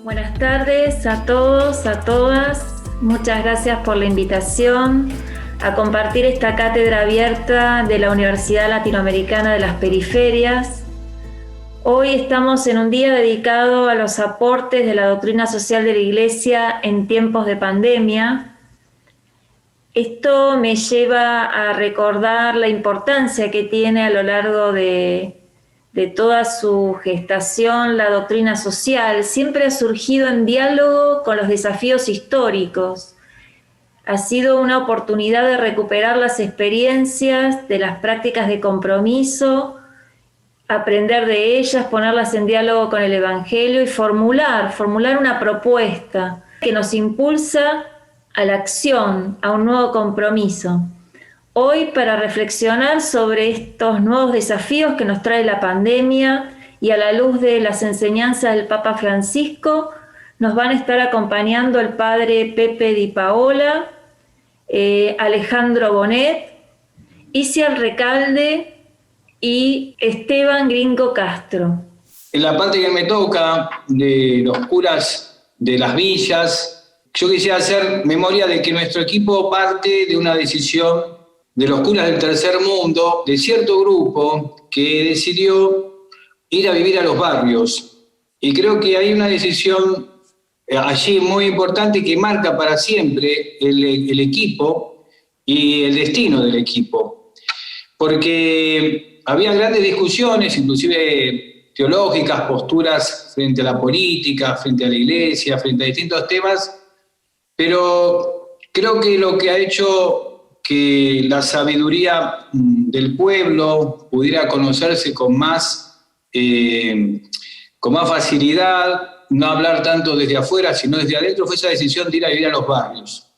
Buenas tardes a todos, a todas. Muchas gracias por la invitación a compartir esta cátedra abierta de la Universidad Latinoamericana de las Periferias. Hoy estamos en un día dedicado a los aportes de la doctrina social de la Iglesia en tiempos de pandemia. Esto me lleva a recordar la importancia que tiene a lo largo de toda su gestación la doctrina social. Siempre ha surgido en diálogo con los desafíos históricos. Ha sido una oportunidad de recuperar las experiencias de las prácticas de compromiso, aprender de ellas, ponerlas en diálogo con el Evangelio y formular una propuesta que nos impulsa a la acción, a un nuevo compromiso. Hoy, para reflexionar sobre estos nuevos desafíos que nos trae la pandemia y a la luz de las enseñanzas del Papa Francisco, nos van a estar acompañando el padre Pepe Di Paola, Alejandro Bonet, Isiar Recalde y Esteban Gringo Castro. En la parte que me toca de los curas de las villas, yo quisiera hacer memoria de que nuestro equipo parte de una decisión de los curas del tercer mundo, de cierto grupo que decidió ir a vivir a los barrios. Y creo que hay una decisión allí muy importante que marca para siempre el equipo y el destino del equipo. Porque había grandes discusiones, inclusive teológicas, posturas frente a la política, frente a la iglesia, frente a distintos temas, pero creo que lo que ha hecho que la sabiduría del pueblo pudiera conocerse con más facilidad, no hablar tanto desde afuera, sino desde adentro, fue esa decisión de ir a vivir a los barrios.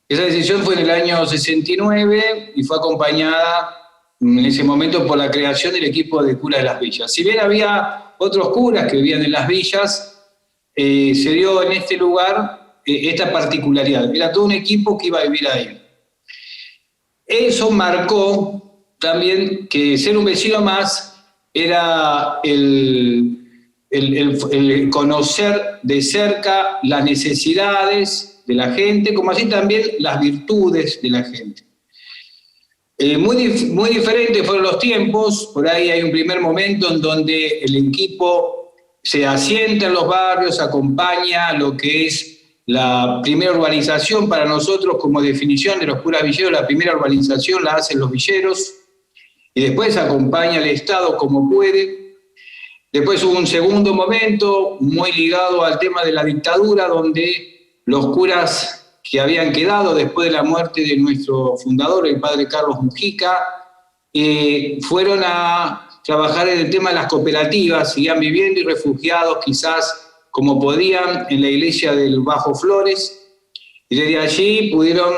Esa decisión fue en el año 69 y fue acompañada en ese momento por la creación del equipo de curas de las villas. Si bien había otros curas que vivían en las villas, se dio en este lugar esta particularidad. Era todo un equipo que iba a vivir ahí. Eso marcó también que ser un vecino más era el conocer de cerca las necesidades de la gente, como así también las virtudes de la gente. Muy diferentes fueron los tiempos. Por ahí hay un primer momento en donde el equipo se asienta en los barrios, acompaña lo que es la primera urbanización. Para nosotros, como definición de los curas villeros, la primera urbanización la hacen los villeros y después acompaña al Estado como puede. Después hubo un segundo momento muy ligado al tema de la dictadura, donde los curas que habían quedado después de la muerte de nuestro fundador, el padre Carlos Mujica, fueron a trabajar en el tema de las cooperativas, seguían viviendo y refugiados quizás como podían en la iglesia del Bajo Flores, y desde allí pudieron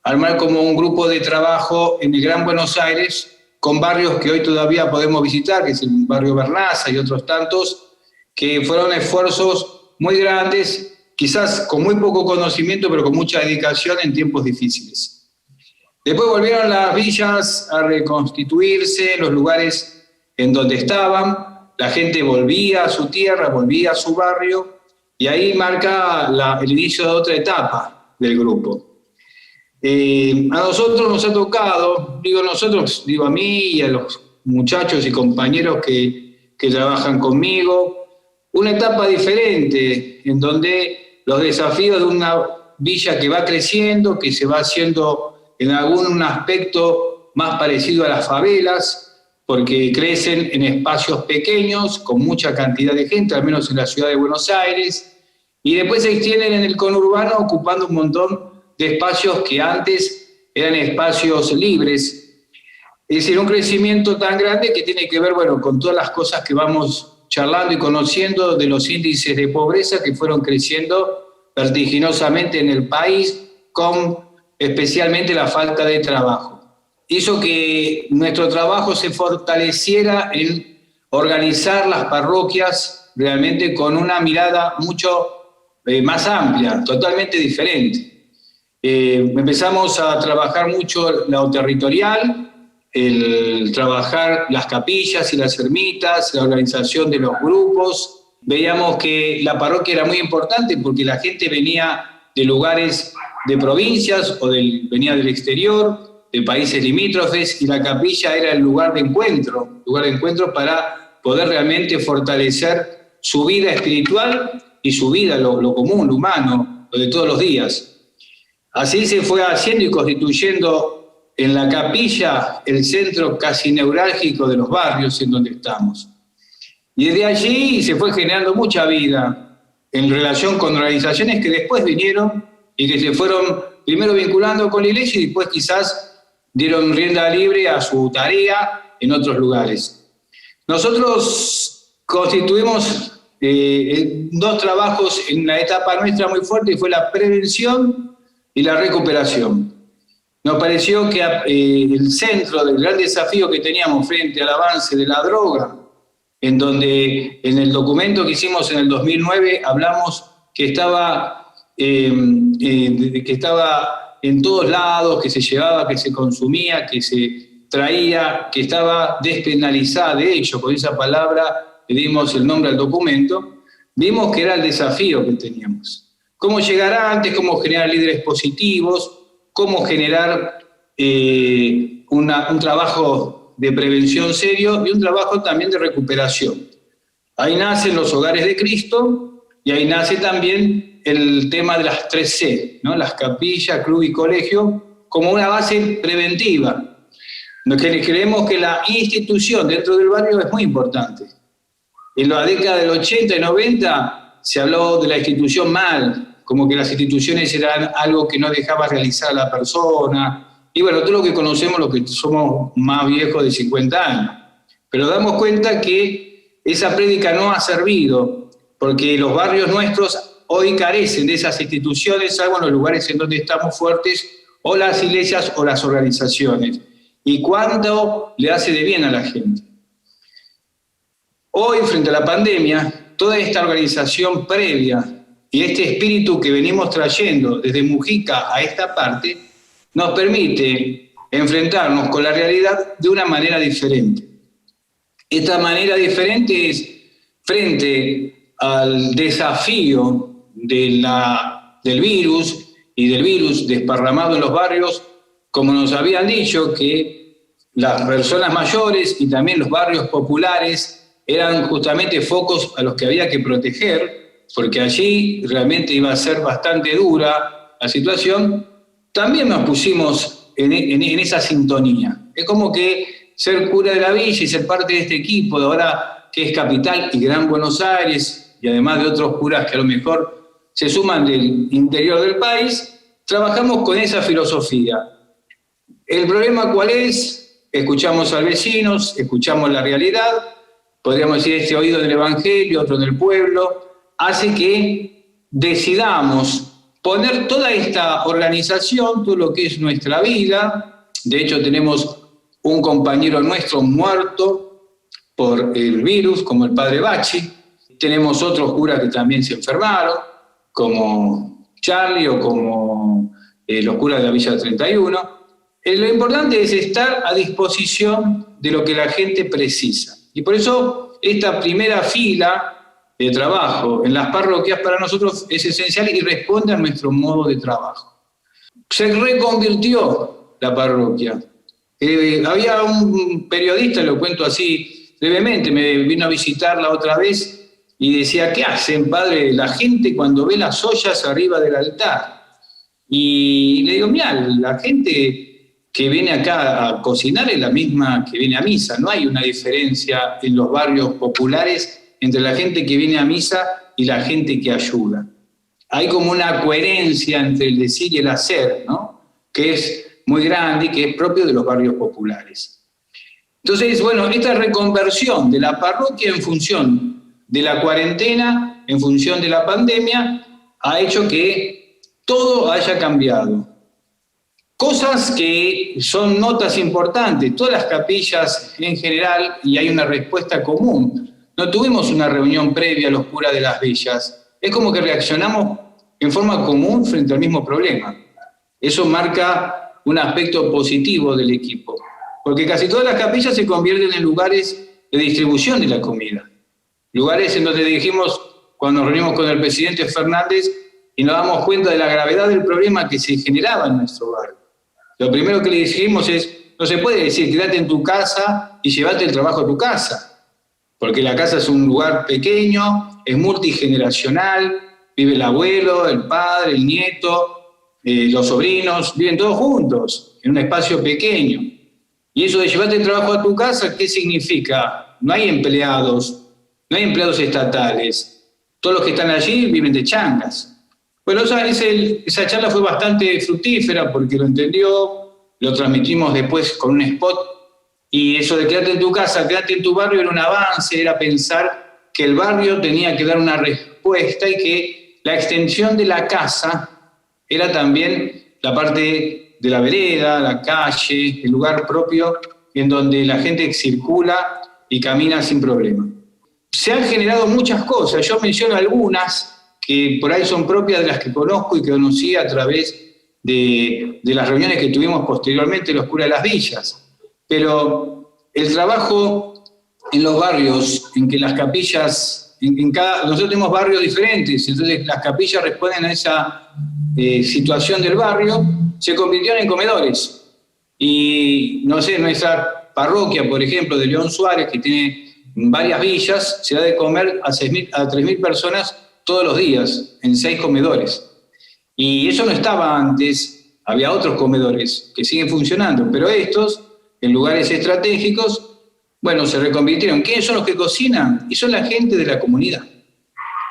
armar como un grupo de trabajo en el Gran Buenos Aires, con barrios que hoy todavía podemos visitar, que es el barrio Bernaza y otros tantos, que fueron esfuerzos muy grandes, quizás con muy poco conocimiento, pero con mucha dedicación en tiempos difíciles. Después volvieron las villas a reconstituirse, los lugares en donde estaban. La gente volvía a su tierra, volvía a su barrio, y ahí marca el inicio de otra etapa del grupo. A nosotros nos ha tocado, digo a mí y a los muchachos y compañeros que trabajan conmigo, una etapa diferente, en donde los desafíos de una villa que va creciendo, que se va haciendo en algún aspecto más parecido a las favelas, porque crecen en espacios pequeños, con mucha cantidad de gente, al menos en la ciudad de Buenos Aires, y después se extienden en el conurbano ocupando un montón de espacios que antes eran espacios libres. Es decir, un crecimiento tan grande que tiene que ver, con todas las cosas que vamos charlando y conociendo de los índices de pobreza que fueron creciendo vertiginosamente en el país, con especialmente la falta de trabajo. Hizo que nuestro trabajo se fortaleciera en organizar las parroquias realmente con una mirada mucho más amplia, totalmente diferente. Empezamos a trabajar mucho lo territorial, el trabajar las capillas y las ermitas, la organización de los grupos, veíamos que la parroquia era muy importante porque la gente venía de lugares de provincias o venía del exterior, de países limítrofes, y la capilla era el lugar de encuentro para poder realmente fortalecer su vida espiritual y su vida, lo común, lo humano, lo de todos los días. Así se fue haciendo y constituyendo en la capilla el centro casi neurálgico de los barrios en donde estamos. Y desde allí se fue generando mucha vida en relación con organizaciones que después vinieron y que se fueron primero vinculando con la iglesia y después quizás dieron rienda libre a su tarea en otros lugares. Nosotros constituimos dos trabajos en la etapa nuestra muy fuerte, y fue la prevención y la recuperación. Nos pareció que el centro del gran desafío que teníamos frente al avance de la droga, en donde en el documento que hicimos en el 2009 hablamos que estaba en todos lados, que se llevaba, que se consumía, que se traía, que estaba despenalizada. De hecho, con esa palabra le dimos el nombre al documento. Vimos que era el desafío que teníamos. Cómo llegar antes, cómo generar líderes positivos, cómo generar un trabajo de prevención serio y un trabajo también de recuperación. Ahí nacen los hogares de Cristo y ahí nace también el tema de las 3C, ¿no? Las capillas, club y colegio, como una base preventiva. Creemos que la institución dentro del barrio es muy importante. En la década del 80 y 90 se habló de la institución mal, como que las instituciones eran algo que no dejaba realizar a la persona. Y bueno, todo lo que conocemos, los que somos más viejos de 50 años. Pero damos cuenta que esa prédica no ha servido, porque los barrios nuestros hoy carecen de esas instituciones, salvo en los lugares en donde estamos fuertes, o las iglesias o las organizaciones. ¿Y cuánto le hace de bien a la gente? Hoy, frente a la pandemia, toda esta organización previa y este espíritu que venimos trayendo desde Mujica a esta parte, nos permite enfrentarnos con la realidad de una manera diferente. Esta manera diferente es frente al desafío del virus y del virus desparramado en los barrios, como nos habían dicho que las personas mayores y también los barrios populares eran justamente focos a los que había que proteger, porque allí realmente iba a ser bastante dura la situación. También nos pusimos en esa sintonía. Es como que ser cura de la villa y ser parte de este equipo de ahora que es Capital y Gran Buenos Aires, y además de otros curas que a lo mejor se suman del interior del país, trabajamos con esa filosofía. ¿El problema cuál es? Escuchamos a los vecinos, escuchamos la realidad, podríamos decir este oído del Evangelio, otro del pueblo, hace que decidamos poner toda esta organización, todo lo que es nuestra vida. De hecho, tenemos un compañero nuestro muerto por el virus, como el padre Bachi. Tenemos otros curas que también se enfermaron, como Charlie o como los curas de la Villa 31. Lo importante es estar a disposición de lo que la gente precisa. Y por eso esta primera fila de trabajo en las parroquias para nosotros es esencial y responde a nuestro modo de trabajo. Se reconvirtió la parroquia. Había un periodista, lo cuento así brevemente, me vino a visitar la otra vez y decía, ¿qué hacen, padre, la gente cuando ve las ollas arriba del altar? Y le digo, mira, la gente que viene acá a cocinar es la misma que viene a misa. No hay una diferencia en los barrios populares entre la gente que viene a misa y la gente que ayuda. Hay como una coherencia entre el decir y el hacer, ¿no? Que es muy grande y que es propio de los barrios populares. Entonces, bueno, esta reconversión de la parroquia en función de la cuarentena, en función de la pandemia, ha hecho que todo haya cambiado. Cosas que son notas importantes, todas las capillas en general, y hay una respuesta común. No tuvimos una reunión previa a los curas de las villas. Es como que reaccionamos en forma común frente al mismo problema. Eso marca un aspecto positivo del equipo, porque casi todas las capillas se convierten en lugares de distribución de la comida. lugares en donde dijimos, cuando nos reunimos con el presidente Fernández, y nos damos cuenta de la gravedad del problema que se generaba en nuestro barrio. Lo primero que le dijimos es, no se puede decir, quédate en tu casa y llevate el trabajo a tu casa, porque la casa es un lugar pequeño, es multigeneracional, vive el abuelo, el padre, el nieto, los sobrinos, viven todos juntos, en un espacio pequeño. Y eso de llevarte el trabajo a tu casa, ¿qué significa? No hay empleados estatales, todos los que están allí viven de changas. Bueno, esa charla fue bastante fructífera porque lo entendió, lo transmitimos después con un spot, y eso de quedarte en tu casa, quedarte en tu barrio era un avance, era pensar que el barrio tenía que dar una respuesta y que la extensión de la casa era también la parte de la vereda, la calle, el lugar propio en donde la gente circula y camina sin problema. Se han generado muchas cosas, yo menciono algunas que por ahí son propias de las que conozco y que conocí a través de las reuniones que tuvimos posteriormente en los curas de las villas. Pero el trabajo en los barrios, en que las capillas, nosotros tenemos barrios diferentes, entonces las capillas responden a esa situación del barrio, se convirtieron en comedores. Y no sé, nuestra parroquia, por ejemplo, de León Suárez, que tiene varias villas, se da de comer a 3.000 personas todos los días, en 6 comedores. Y eso no estaba antes, había otros comedores que siguen funcionando, pero estos, en lugares estratégicos, bueno, se reconvirtieron. ¿Quiénes son los que cocinan? Y son la gente de la comunidad.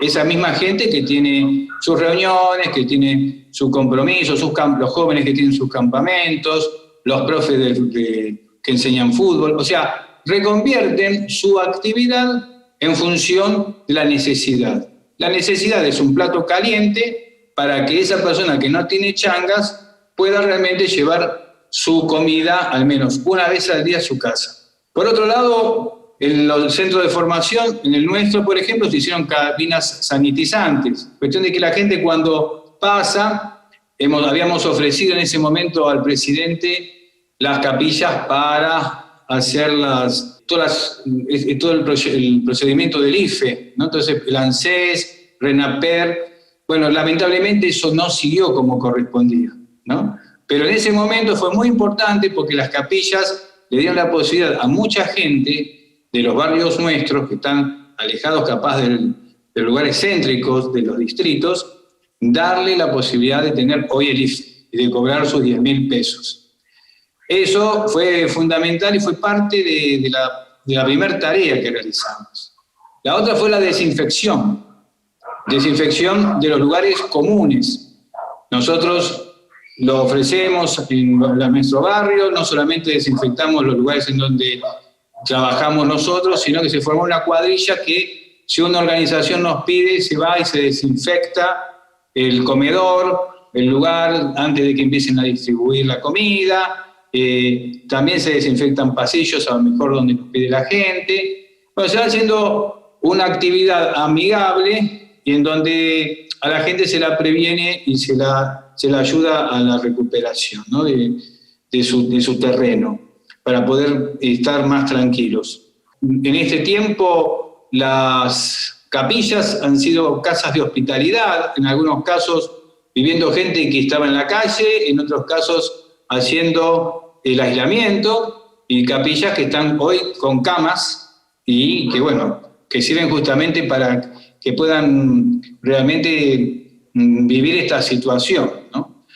Esa misma gente que tiene sus reuniones, que tiene su compromiso, los jóvenes que tienen sus campamentos, los profes que enseñan fútbol, o sea, reconvierten su actividad en función de la necesidad. La necesidad es un plato caliente para que esa persona que no tiene changas pueda realmente llevar su comida al menos una vez al día a su casa. Por otro lado, en los centros de formación, en el nuestro, por ejemplo, se hicieron cabinas sanitizantes. Cuestión de que la gente cuando pasa, habíamos ofrecido en ese momento al presidente las capillas para hacer todo el procedimiento del IFE, ¿no? Entonces, el ANSES, RENAPER, bueno, lamentablemente eso no siguió como correspondía, ¿no? Pero en ese momento fue muy importante porque las capillas le dieron la posibilidad a mucha gente de los barrios nuestros, que están alejados capaz de lugares céntricos de los distritos, darle la posibilidad de tener hoy el IFE y de cobrar sus 10.000 pesos. Eso fue fundamental y fue parte de la primera tarea que realizamos. La otra fue la desinfección de los lugares comunes. Nosotros lo ofrecemos en nuestro barrio, no solamente desinfectamos los lugares en donde trabajamos nosotros, sino que se formó una cuadrilla que, si una organización nos pide, se va y se desinfecta el comedor, el lugar, antes de que empiecen a distribuir la comida. También se desinfectan pasillos, a lo mejor donde nos pide la gente. Bueno, se va haciendo una actividad amigable y en donde a la gente se la previene y se la ayuda a la recuperación, ¿no? de su terreno, para poder estar más tranquilos. En este tiempo las capillas han sido casas de hospitalidad, en algunos casos viviendo gente que estaba en la calle, en otros casos haciendo el aislamiento, y capillas que están hoy con camas y que, bueno, que sirven justamente para que puedan realmente vivir esta situación, ¿no?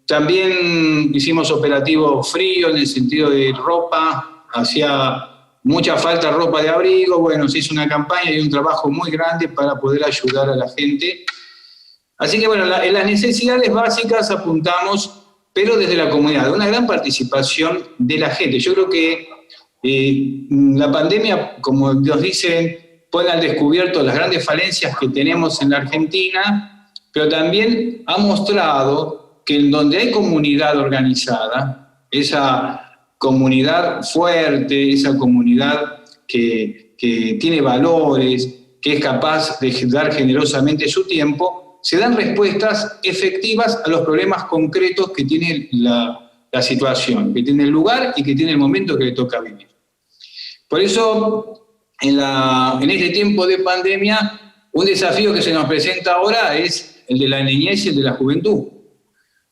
También hicimos operativo frío en el sentido de ropa, hacía mucha falta ropa de abrigo, bueno, se hizo una campaña y un trabajo muy grande para poder ayudar a la gente. Así que, bueno, en las necesidades básicas apuntamos, pero desde la comunidad, una gran participación de la gente. Yo creo que la pandemia, como nos dicen, pone al descubierto las grandes falencias que tenemos en la Argentina, pero también ha mostrado que en donde hay comunidad organizada, esa comunidad fuerte, esa comunidad que tiene valores, que es capaz de dar generosamente su tiempo, se dan respuestas efectivas a los problemas concretos que tiene la situación, que tiene el lugar y que tiene el momento que le toca vivir. Por eso en este tiempo de pandemia, un desafío que se nos presenta ahora es el de la niñez y el de la juventud,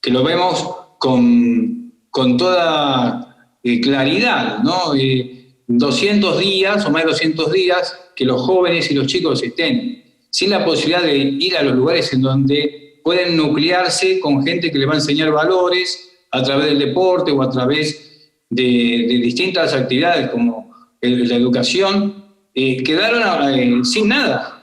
que lo vemos con toda claridad, ¿no? 200 días o más de 200 días que los jóvenes y los chicos estén sin la posibilidad de ir a los lugares en donde pueden nuclearse con gente que les va a enseñar valores a través del deporte o a través de distintas actividades como la educación, quedaron sin nada.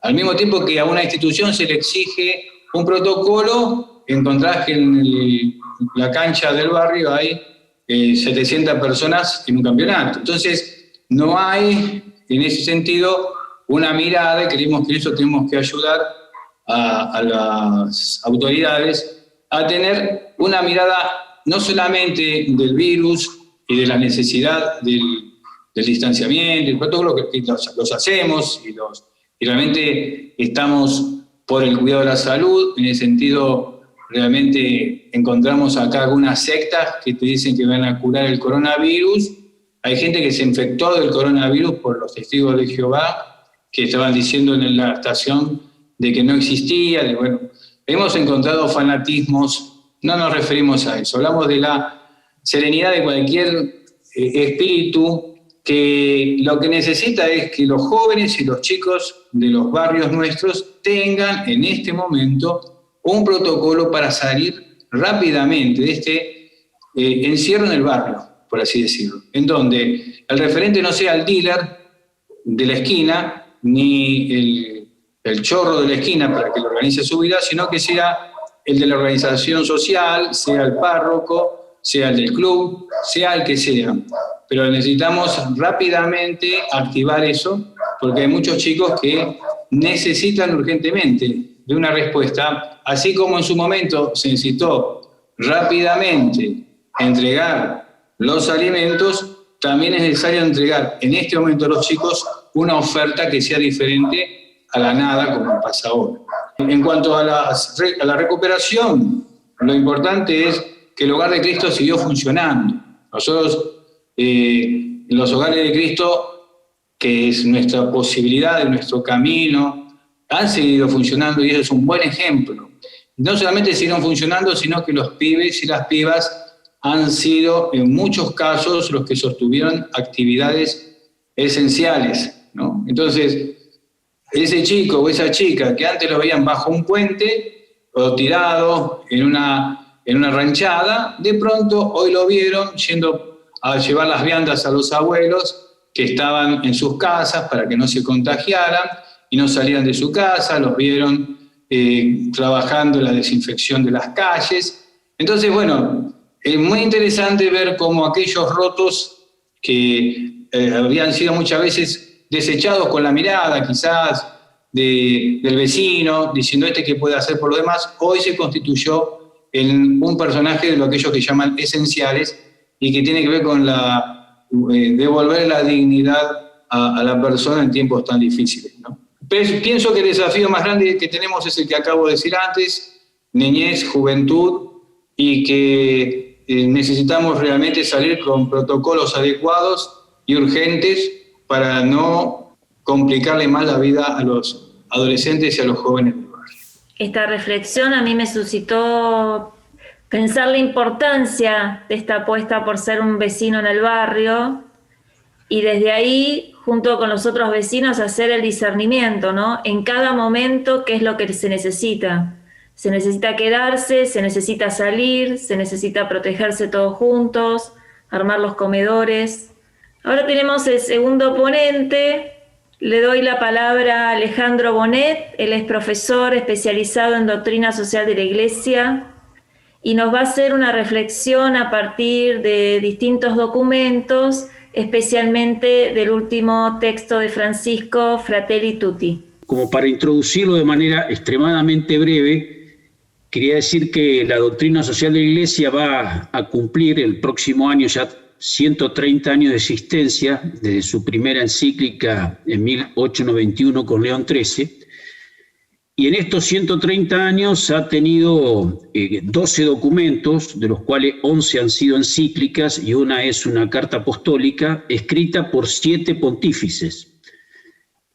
Al mismo tiempo que a una institución se le exige un protocolo, encontrás que en la cancha del barrio hay 700 personas en un campeonato. Entonces, no hay, en ese sentido, una mirada, y creemos que eso tenemos que ayudar a las autoridades a tener una mirada no solamente del virus y de la necesidad del distanciamiento, el protocolo que los hacemos y realmente estamos por el cuidado de la salud. En ese sentido, realmente encontramos acá algunas sectas que te dicen que van a curar el coronavirus. Hay gente que se infectó del coronavirus por los testigos de Jehová, que estaban diciendo en la estación de que no existía. Bueno, hemos encontrado fanatismos, no nos referimos a eso, hablamos de la serenidad de cualquier espíritu que lo que necesita es que los jóvenes y los chicos de los barrios nuestros tengan en este momento un protocolo para salir rápidamente de este encierro en el barrio, por así decirlo, en donde el referente no sea el dealer de la esquina, ni el chorro de la esquina para que lo organice su vida, sino que sea el de la organización social, sea el párroco, sea el del club, sea el que sea. Pero necesitamos rápidamente activar eso, porque hay muchos chicos que necesitan urgentemente de una respuesta, así como en su momento se necesitó rápidamente entregar los alimentos, también es necesario entregar en este momento a los chicos una oferta que sea diferente a la nada, como pasa ahora. En cuanto a la recuperación, lo importante es que el Hogar de Cristo siguió funcionando. Nosotros, en los Hogares de Cristo, que es nuestra posibilidad, de nuestro camino, han seguido funcionando y eso es un buen ejemplo. No solamente siguieron funcionando, sino que los pibes y las pibas han sido en muchos casos los que sostuvieron actividades esenciales, ¿no? Entonces, ese chico o esa chica que antes lo veían bajo un puente o tirado en una ranchada, de pronto hoy lo vieron yendo a llevar las viandas a los abuelos que estaban en sus casas para que no se contagiaran y no salieran de su casa, los vieron trabajando en la desinfección de las calles. Entonces, bueno, es muy interesante ver cómo aquellos rotos que habían sido muchas veces desechados con la mirada, quizás, del vecino, diciendo qué puede hacer por lo demás, hoy se constituyó en un personaje de lo aquellos que llaman esenciales y que tiene que ver con devolver la dignidad a la persona en tiempos tan difíciles, ¿no? Pero pienso que el desafío más grande que tenemos es el que acabo de decir antes, niñez, juventud, y que necesitamos realmente salir con protocolos adecuados y urgentes para no complicarle más la vida a los adolescentes y a los jóvenes del barrio. Esta reflexión a mí me suscitó pensar la importancia de esta apuesta por ser un vecino en el barrio y desde ahí, junto con los otros vecinos, hacer el discernimiento, ¿no? En cada momento, qué es lo que se necesita. Se necesita quedarse, se necesita salir, se necesita protegerse todos juntos, armar los comedores. Ahora tenemos el segundo ponente. Le doy la palabra a Alejandro Bonet. Él es profesor especializado en doctrina social de la Iglesia y nos va a hacer una reflexión a partir de distintos documentos, especialmente del último texto de Francisco, Fratelli Tutti. Como para introducirlo de manera extremadamente breve, quería decir que la doctrina social de la Iglesia va a cumplir el próximo año ya 130 años de existencia, desde su primera encíclica en 1891 con León XIII, Y en estos 130 años ha tenido 12 documentos, de los cuales 11 han sido encíclicas y una es una carta apostólica escrita por 7 pontífices.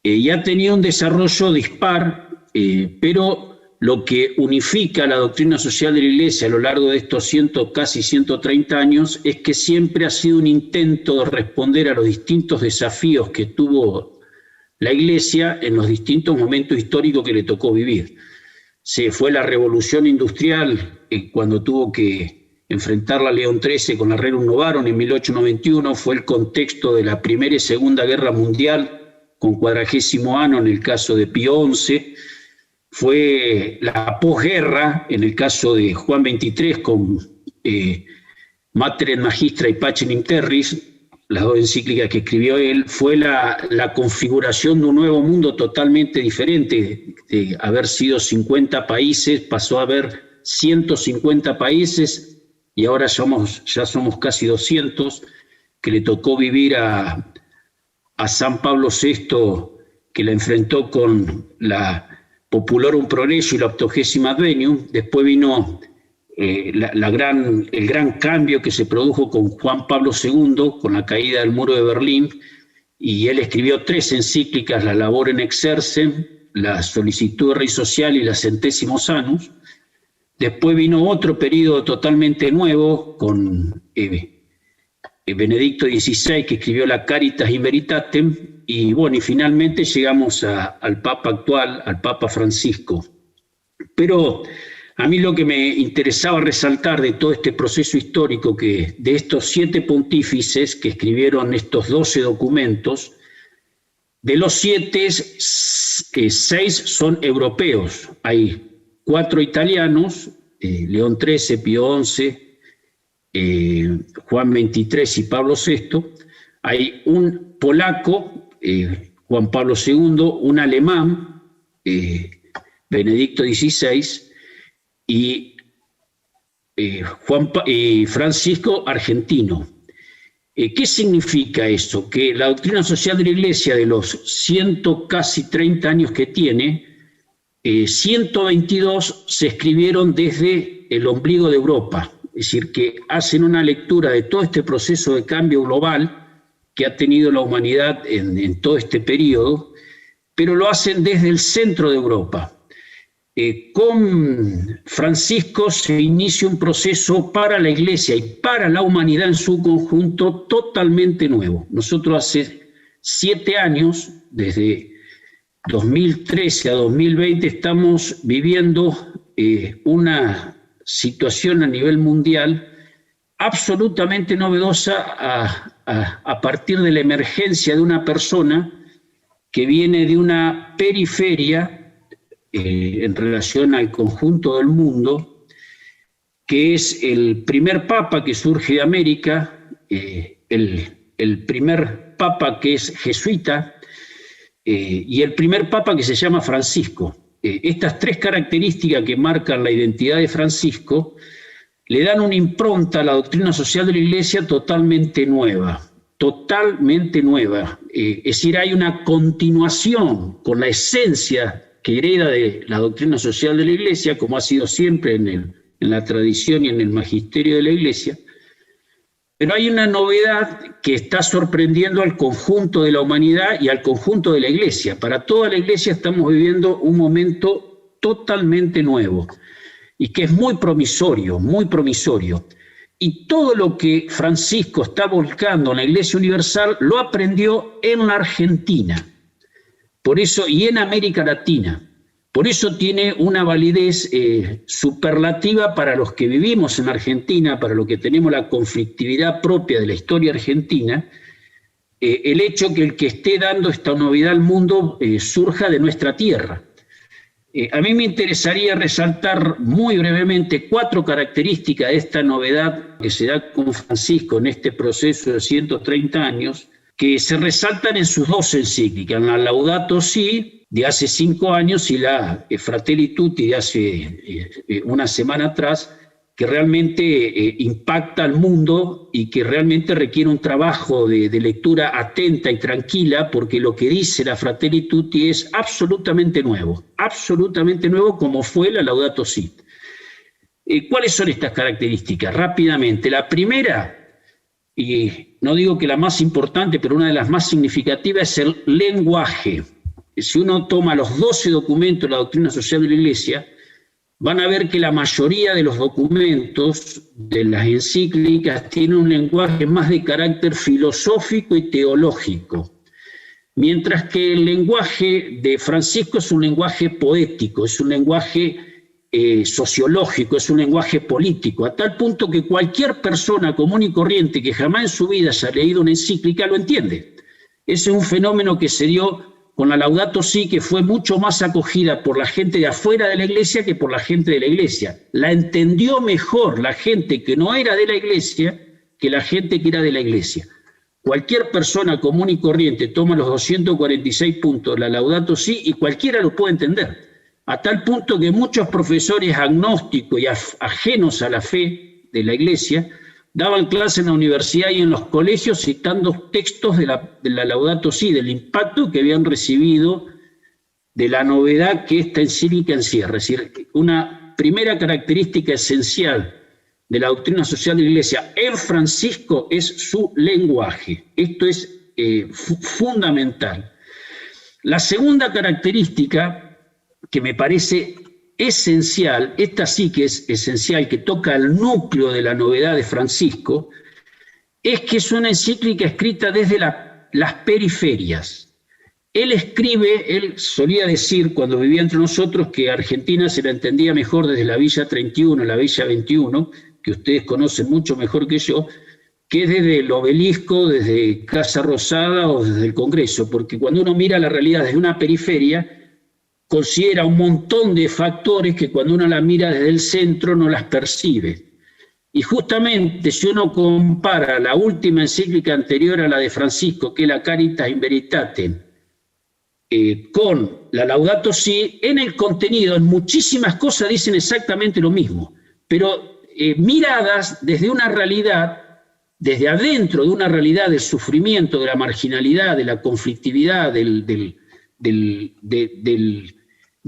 Y ha tenido un desarrollo dispar, pero lo que unifica la doctrina social de la Iglesia a lo largo de estos casi 130 años es que siempre ha sido un intento de responder a los distintos desafíos que tuvo la Iglesia en los distintos momentos históricos que le tocó vivir. Fue la Revolución Industrial cuando tuvo que enfrentar a León XIII con la Rerum Novarum en 1891, fue el contexto de la Primera y Segunda Guerra Mundial con 40º año en el caso de Pío XI, fue la posguerra en el caso de Juan XXIII con Mater et Magistra y Pacem in Terris, las 2 encíclicas que escribió él, fue la configuración de un nuevo mundo totalmente diferente, de haber sido 50 países, pasó a haber 150 países y ahora ya somos casi 200, que le tocó vivir a San Pablo VI, que la enfrentó con la Populorum Progressio y la 80ª Advenium. Después vino el gran cambio que se produjo con Juan Pablo II, con la caída del muro de Berlín, y él escribió 3 encíclicas, la Labor in Exercem, la Solicitud de Rey Social y la Centésimos Annus. Después vino otro periodo totalmente nuevo con Benedicto XVI, que escribió la Caritas in Veritatem, y bueno, y finalmente llegamos al Papa actual, al Papa Francisco. Pero a mí lo que me interesaba resaltar de todo este proceso histórico, que de estos 7 pontífices que escribieron estos 12 documentos, de los 7, 6 son europeos. Hay 4 italianos, León XIII, Pío XI, Juan XXIII y Pablo VI. Hay un polaco, Juan Pablo II, un alemán, Benedicto XVI, y Francisco, argentino. ¿Qué significa eso? Que la doctrina social de la Iglesia, de los casi 30 años que tiene, 122 se escribieron desde el ombligo de Europa. Es decir, que hacen una lectura de todo este proceso de cambio global que ha tenido la humanidad en todo este periodo, pero lo hacen desde el centro de Europa. Con Francisco se inicia un proceso para la Iglesia y para la humanidad en su conjunto totalmente nuevo. Nosotros hace 7 años, desde 2013 a 2020, estamos viviendo una situación a nivel mundial absolutamente novedosa a partir de la emergencia de una persona que viene de una periferia en relación al conjunto del mundo, que es el primer papa que surge de América, el primer papa que es jesuita y el primer papa que se llama Francisco. Estas 3 características que marcan la identidad de Francisco le dan una impronta a la doctrina social de la Iglesia totalmente nueva. Es decir, hay una continuación con la esencia que hereda de la doctrina social de la Iglesia, como ha sido siempre en la tradición y en el magisterio de la Iglesia, pero hay una novedad que está sorprendiendo al conjunto de la humanidad y al conjunto de la Iglesia. Para toda la Iglesia estamos viviendo un momento totalmente nuevo y que es muy promisorio, muy promisorio. Y todo lo que Francisco está volcando en la Iglesia Universal lo aprendió en la Argentina. Por eso, y en América Latina. Por eso tiene una validez superlativa para los que vivimos en Argentina, para los que tenemos la conflictividad propia de la historia argentina, el hecho que el que esté dando esta novedad al mundo surja de nuestra tierra. A mí me interesaría resaltar muy brevemente 4 características de esta novedad que se da con Francisco en este proceso de 130 años, que se resaltan en sus 2 encíclicas, la Laudato Si, de hace 5 años, y la Fratelli Tutti, de hace una semana atrás, que realmente impacta al mundo y que realmente requiere un trabajo de lectura atenta y tranquila, porque lo que dice la Fratelli Tutti es absolutamente nuevo, como fue la Laudato Si. ¿Cuáles son estas características? Rápidamente, la primera, y no digo que la más importante, pero una de las más significativas, es el lenguaje. Si uno toma los 12 documentos de la doctrina social de la Iglesia, van a ver que la mayoría de los documentos de las encíclicas tienen un lenguaje más de carácter filosófico y teológico, mientras que el lenguaje de Francisco es un lenguaje poético, es un lenguaje sociológico, es un lenguaje político, a tal punto que cualquier persona común y corriente que jamás en su vida haya leído una encíclica lo entiende. Ese es un fenómeno que se dio con la Laudato Si, que fue mucho más acogida por la gente de afuera de la Iglesia que por la gente de la Iglesia. La entendió mejor la gente que no era de la Iglesia que la gente que era de la Iglesia. Cualquier persona común y corriente toma los 246 puntos de la Laudato Si y cualquiera lo puede entender, a tal punto que muchos profesores agnósticos y ajenos a la fe de la Iglesia daban clases en la universidad y en los colegios citando textos de la Laudato Si, del impacto que habían recibido de la novedad que esta encíclica encierra. Es decir, una primera característica esencial de la doctrina social de la Iglesia en Francisco es su lenguaje. Esto es fundamental. La segunda característica que me parece esencial, esta sí que es esencial, que toca el núcleo de la novedad de Francisco, es que es una encíclica escrita desde las periferias. Él solía decir cuando vivía entre nosotros que Argentina se la entendía mejor desde la Villa 31, la Villa 21, que ustedes conocen mucho mejor que yo, que desde el Obelisco, desde Casa Rosada o desde el Congreso, porque cuando uno mira la realidad desde una periferia, considera un montón de factores que cuando uno la mira desde el centro no las percibe. Y justamente si uno compara la última encíclica anterior a la de Francisco, que es la Caritas in Veritatem, con la Laudato Si, en el contenido, en muchísimas cosas dicen exactamente lo mismo, pero miradas desde una realidad, desde adentro de una realidad del sufrimiento, de la marginalidad, de la conflictividad, de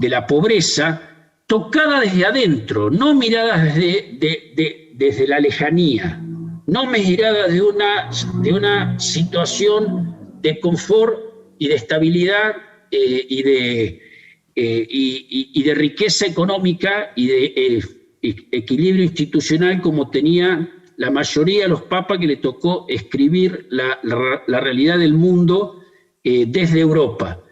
la pobreza, tocada desde adentro, no miradas desde la lejanía, no miradas de una situación de confort y de estabilidad y de riqueza económica y de equilibrio institucional como tenía la mayoría de los papas que le tocó escribir la realidad del mundo desde Europa,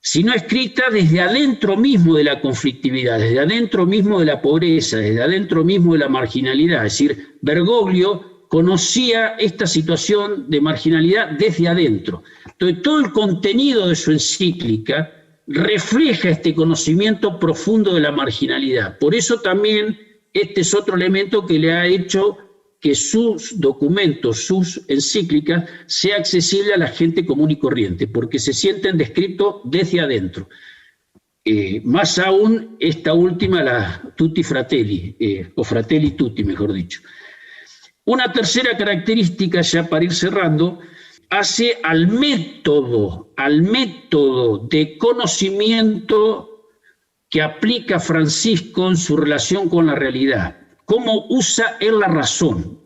sino escrita desde adentro mismo de la conflictividad, desde adentro mismo de la pobreza, desde adentro mismo de la marginalidad. Es decir, Bergoglio conocía esta situación de marginalidad desde adentro. Entonces, todo el contenido de su encíclica refleja este conocimiento profundo de la marginalidad. Por eso también este es otro elemento que le ha hecho que sus documentos, sus encíclicas, sea accesible a la gente común y corriente, porque se sienten descritos desde adentro. Más aún esta última, la Tutti Fratelli, o Fratelli Tutti, mejor dicho. Una tercera característica, ya para ir cerrando, hace al método de conocimiento que aplica Francisco en su relación con la realidad. ¿Cómo usa él la razón?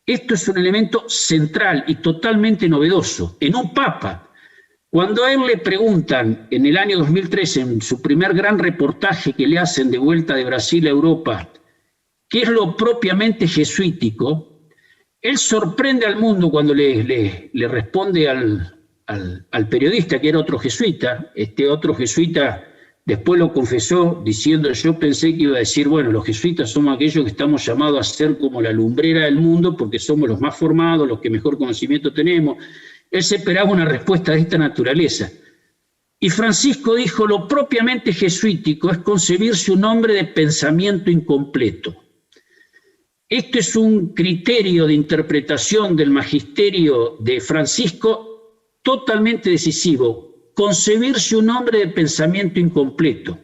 Esto es un elemento central y totalmente novedoso. En un papa, cuando a él le preguntan en el año 2013, en su primer gran reportaje que le hacen de vuelta de Brasil a Europa, ¿qué es lo propiamente jesuítico? Él sorprende al mundo cuando le responde al periodista, que era otro jesuita. Este otro jesuita después lo confesó diciendo: yo pensé que iba a decir, bueno, los jesuitas somos aquellos que estamos llamados a ser como la lumbrera del mundo porque somos los más formados, los que mejor conocimiento tenemos. Él se esperaba una respuesta de esta naturaleza. Y Francisco dijo: lo propiamente jesuítico es concebirse un hombre de pensamiento incompleto. Esto es un criterio de interpretación del magisterio de Francisco totalmente decisivo. Concebirse un hombre de pensamiento incompleto.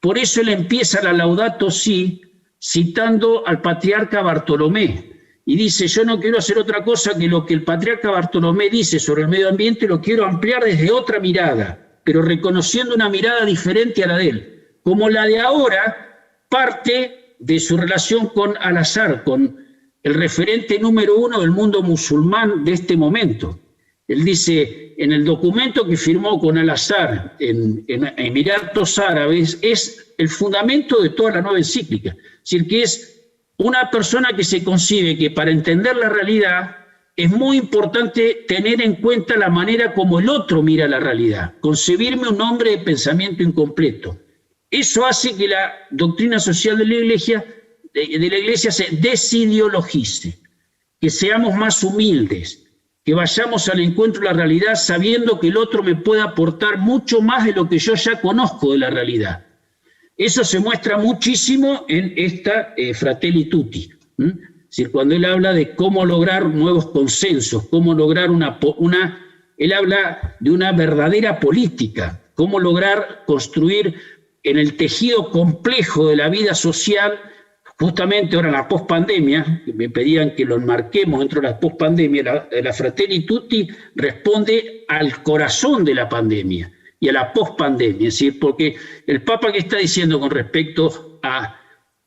Por eso él empieza la Laudato Si citando al patriarca Bartolomé. Y dice, yo no quiero hacer otra cosa que lo que el patriarca Bartolomé dice sobre el medio ambiente, lo quiero ampliar desde otra mirada, pero reconociendo una mirada diferente a la de él. Como la de ahora parte de su relación con Al-Azhar, con el referente número 1 del mundo musulmán de este momento. Él dice, en el documento que firmó con Al-Azhar en Emiratos Árabes, es el fundamento de toda la nueva encíclica. Es decir, que es una persona que se concibe que para entender la realidad es muy importante tener en cuenta la manera como el otro mira la realidad, concebirme un hombre de pensamiento incompleto. Eso hace que la doctrina social de la Iglesia se desideologice, que seamos más humildes, que vayamos al encuentro de la realidad sabiendo que el otro me puede aportar mucho más de lo que yo ya conozco de la realidad. Eso se muestra muchísimo en esta Fratelli Tutti. Es decir, cuando él habla de cómo lograr nuevos consensos, cómo lograr él habla de una verdadera política, cómo lograr construir en el tejido complejo de la vida social, justamente ahora en la pospandemia, que me pedían que lo enmarquemos dentro de la pospandemia, la Fratelli Tutti responde al corazón de la pandemia y a la pospandemia, es decir, porque el Papa que está diciendo con respecto a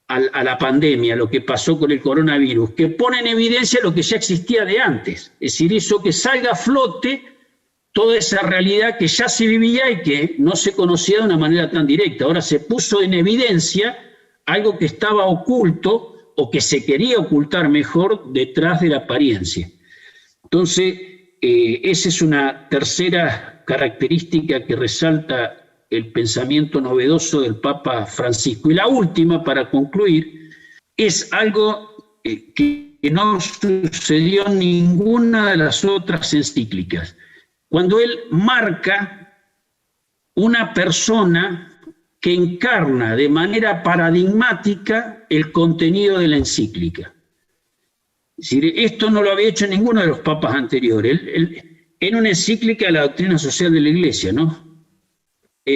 la pandemia, lo que pasó con el coronavirus, que pone en evidencia lo que ya existía de antes, es decir, eso que salga a flote toda esa realidad que ya se vivía y que no se conocía de una manera tan directa. Ahora se puso en evidencia algo que estaba oculto o que se quería ocultar mejor detrás de la apariencia. Entonces, esa es una tercera característica que resalta el pensamiento novedoso del Papa Francisco. Y la última, para concluir, es algo que no sucedió en ninguna de las otras encíclicas. Cuando él marca una persona que encarna de manera paradigmática el contenido de la encíclica. Es decir, esto no lo había hecho ninguno de los papas anteriores. En una encíclica de la doctrina social de la Iglesia, ¿no?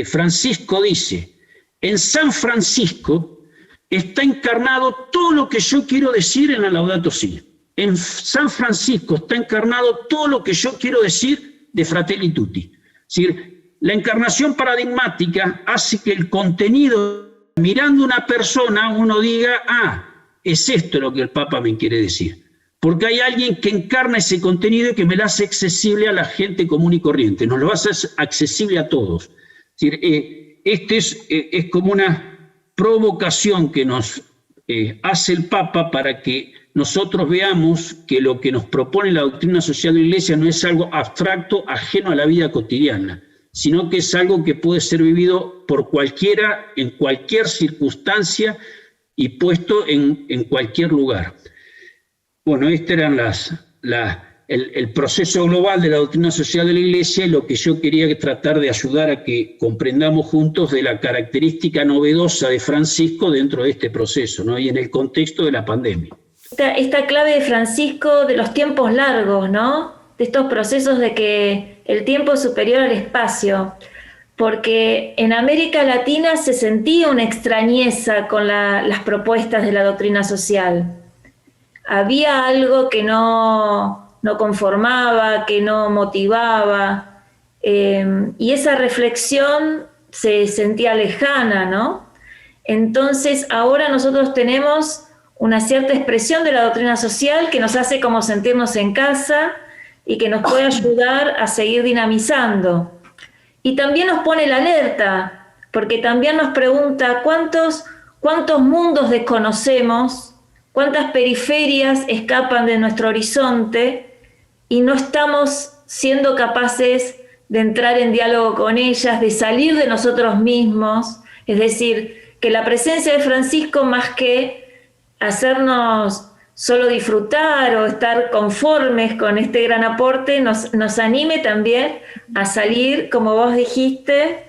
Francisco dice, en San Francisco está encarnado todo lo que yo quiero decir en la Laudato Si. En San Francisco está encarnado todo lo que yo quiero decir de Fratelli Tutti. Es decir, la encarnación paradigmática hace que el contenido, mirando a una persona, uno diga, es esto lo que el Papa me quiere decir. Porque hay alguien que encarna ese contenido y que me lo hace accesible a la gente común y corriente, nos lo hace accesible a todos. Es decir, este es como una provocación que nos hace el Papa para que nosotros veamos que lo que nos propone la doctrina social de la Iglesia no es algo abstracto, ajeno a la vida cotidiana, sino que es algo que puede ser vivido por cualquiera, en cualquier circunstancia y puesto en cualquier lugar. Bueno, este era el proceso global de la doctrina social de la Iglesia y lo que yo quería tratar de ayudar a que comprendamos juntos de la característica novedosa de Francisco dentro de este proceso, ¿no? Y en el contexto de la pandemia. Esta clave de Francisco de los tiempos largos, ¿no? De estos procesos de que el tiempo es superior al espacio, porque en América Latina se sentía una extrañeza con las propuestas de la doctrina social. Había algo que no conformaba, que no motivaba, y esa reflexión se sentía lejana, ¿no? Entonces ahora nosotros tenemos una cierta expresión de la doctrina social que nos hace como sentirnos en casa y que nos puede ayudar a seguir dinamizando. Y también nos pone la alerta, porque también nos pregunta cuántos mundos desconocemos, cuántas periferias escapan de nuestro horizonte y no estamos siendo capaces de entrar en diálogo con ellas, de salir de nosotros mismos. Es decir, que la presencia de Francisco, más que hacernos solo disfrutar o estar conformes con este gran aporte, nos anime también a salir, como vos dijiste,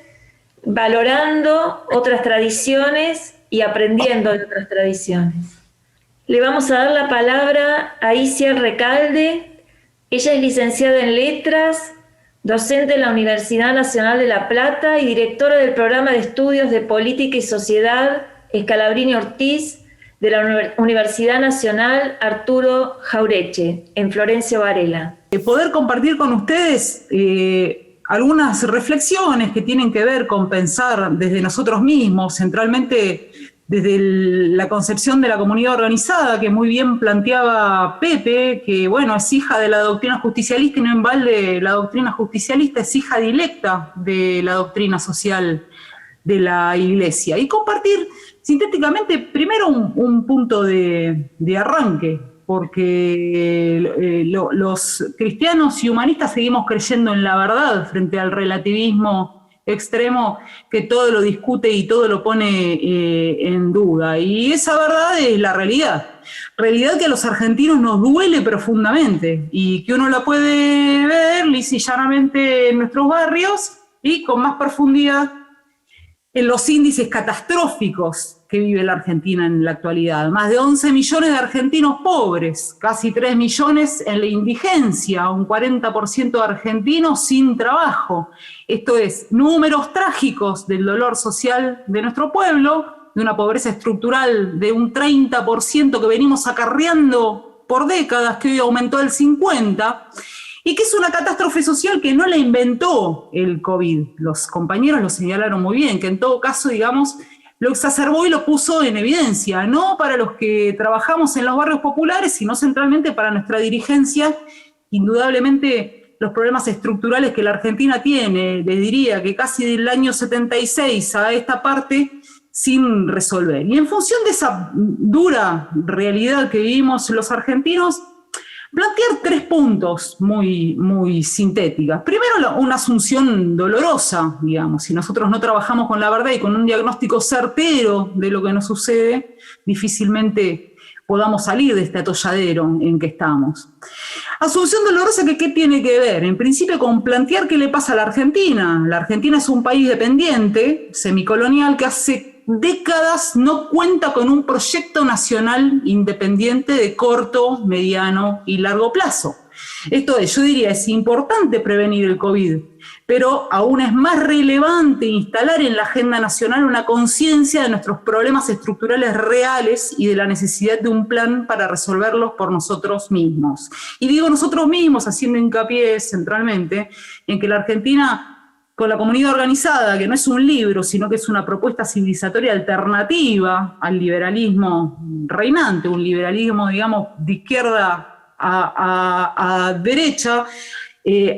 valorando otras tradiciones y aprendiendo de otras tradiciones. Le vamos a dar la palabra a Isia Recalde. Ella es licenciada en Letras, docente en la Universidad Nacional de La Plata y directora del programa de estudios de Política y Sociedad Scalabrini Ortiz de la Universidad Nacional Arturo Jauretche, en Florencio Varela. Poder compartir con ustedes algunas reflexiones que tienen que ver con pensar desde nosotros mismos, centralmente desde la concepción de la comunidad organizada, que muy bien planteaba Pepe, que bueno, es hija de la doctrina justicialista y no en balde la doctrina justicialista es hija directa de la doctrina social de la Iglesia. Y compartir sintéticamente primero un punto de arranque, porque los cristianos y humanistas seguimos creyendo en la verdad frente al relativismo extremo que todo lo discute y todo lo pone en duda. Y esa verdad es la realidad que a los argentinos nos duele profundamente y que uno la puede ver lisa y llanamente en nuestros barrios y con más profundidad en los índices catastróficos que vive la Argentina en la actualidad. Más de 11 millones de argentinos pobres, casi 3 millones en la indigencia, un 40% de argentinos sin trabajo. Esto es, números trágicos del dolor social de nuestro pueblo, de una pobreza estructural de un 30% que venimos acarreando por décadas, que hoy aumentó el 50%, y que es una catástrofe social que no la inventó el COVID. Los compañeros lo señalaron muy bien, que en todo caso, digamos, lo exacerbó y lo puso en evidencia, no para los que trabajamos en los barrios populares, sino centralmente para nuestra dirigencia. Indudablemente los problemas estructurales que la Argentina tiene, les diría que casi del año 76 a esta parte, sin resolver. Y en función de esa dura realidad que vivimos los argentinos, plantear 3 puntos muy sintéticas. Primero, una asunción dolorosa, digamos. Si nosotros no trabajamos con la verdad y con un diagnóstico certero de lo que nos sucede, difícilmente podamos salir de este atolladero en que estamos. Asunción dolorosa que ¿qué tiene que ver? En principio con plantear qué le pasa a la Argentina. La Argentina es un país dependiente, semicolonial, que hace décadas no cuenta con un proyecto nacional independiente de corto, mediano y largo plazo. Esto es, yo diría, es importante prevenir el COVID, pero aún es más relevante instalar en la agenda nacional una conciencia de nuestros problemas estructurales reales y de la necesidad de un plan para resolverlos por nosotros mismos. Y digo nosotros mismos, haciendo hincapié centralmente en que la Argentina, con la comunidad organizada, que no es un libro, sino que es una propuesta civilizatoria alternativa al liberalismo reinante, un liberalismo, digamos, de izquierda a derecha,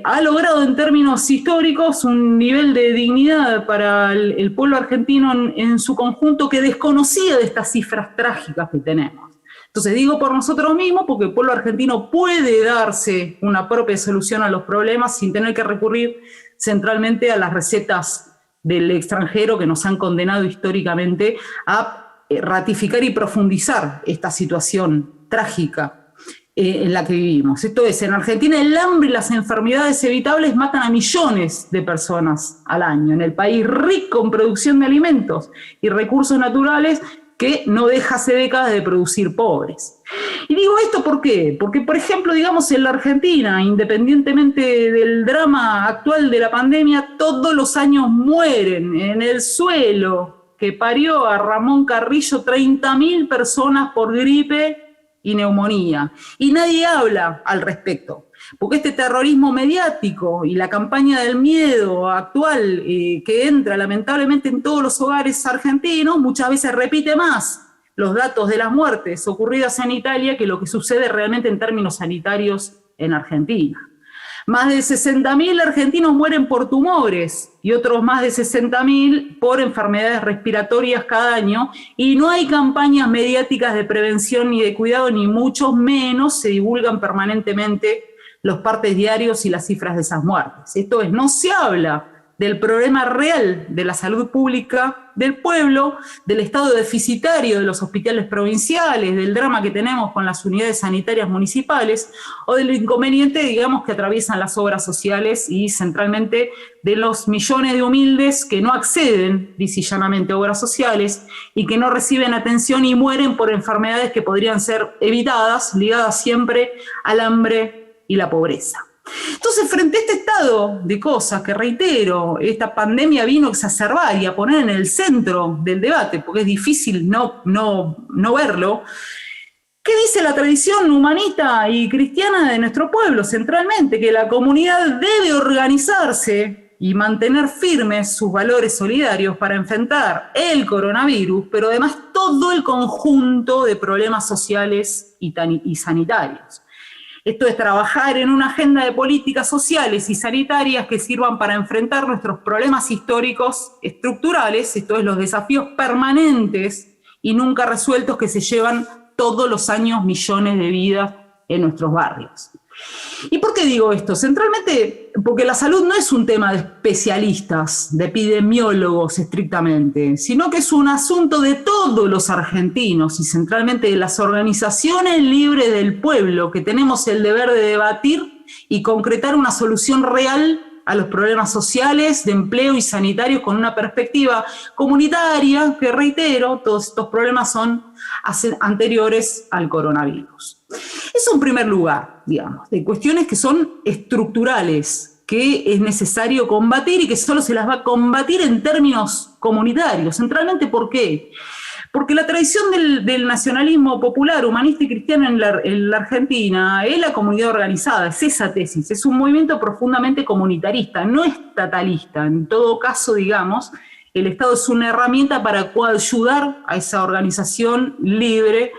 ha logrado en términos históricos un nivel de dignidad para el pueblo argentino en su conjunto que desconocía de estas cifras trágicas que tenemos. Entonces digo por nosotros mismos porque el pueblo argentino puede darse una propia solución a los problemas sin tener que recurrir centralmente a las recetas del extranjero que nos han condenado históricamente a ratificar y profundizar esta situación trágica en la que vivimos. Esto es, en Argentina el hambre y las enfermedades evitables matan a millones de personas al año. En el país rico en producción de alimentos y recursos naturales que no deja hace décadas de producir pobres. Y digo esto ¿por qué? Porque, por ejemplo, digamos, en la Argentina, independientemente del drama actual de la pandemia, todos los años mueren en el suelo que parió a Ramón Carrillo 30.000 personas por gripe y neumonía. Y nadie habla al respecto, porque este terrorismo mediático y la campaña del miedo actual que entra lamentablemente en todos los hogares argentinos, muchas veces repite más los datos de las muertes ocurridas en Italia que lo que sucede realmente en términos sanitarios en Argentina. Más de 60.000 argentinos mueren por tumores y otros más de 60.000 por enfermedades respiratorias cada año, y no hay campañas mediáticas de prevención ni de cuidado, ni mucho menos se divulgan permanentemente los partes diarios y las cifras de esas muertes. Esto es, no se habla del problema real de la salud pública del pueblo, del estado deficitario de los hospitales provinciales, del drama que tenemos con las unidades sanitarias municipales, o del inconveniente, digamos, que atraviesan las obras sociales y centralmente de los millones de humildes que no acceden lisa y llanamente a obras sociales y que no reciben atención y mueren por enfermedades que podrían ser evitadas, ligadas siempre al hambre y la pobreza. Entonces, frente a este estado de cosas que, reitero, esta pandemia vino a exacerbar y a poner en el centro del debate, porque es difícil no verlo, ¿qué dice la tradición humanista y cristiana de nuestro pueblo? Centralmente, que la comunidad debe organizarse y mantener firmes sus valores solidarios para enfrentar el coronavirus, pero además todo el conjunto de problemas sociales y sanitarios. Esto es trabajar en una agenda de políticas sociales y sanitarias que sirvan para enfrentar nuestros problemas históricos estructurales, esto es, los desafíos permanentes y nunca resueltos que se llevan todos los años millones de vidas en nuestros barrios. ¿Y por qué digo esto? Centralmente porque la salud no es un tema de especialistas, de epidemiólogos estrictamente, sino que es un asunto de todos los argentinos y centralmente de las organizaciones libres del pueblo que tenemos el deber de debatir y concretar una solución real a los problemas sociales, de empleo y sanitarios con una perspectiva comunitaria, que reitero, todos estos problemas son anteriores al coronavirus. Es un primer lugar, digamos, de cuestiones que son estructurales, que es necesario combatir y que solo se las va a combatir en términos comunitarios. Centralmente, ¿por qué? Porque la tradición del nacionalismo popular, humanista y cristiano en la Argentina es la comunidad organizada, es esa tesis, es un movimiento profundamente comunitarista, no estatalista. En todo caso, digamos, el Estado es una herramienta para coayudar a esa organización libre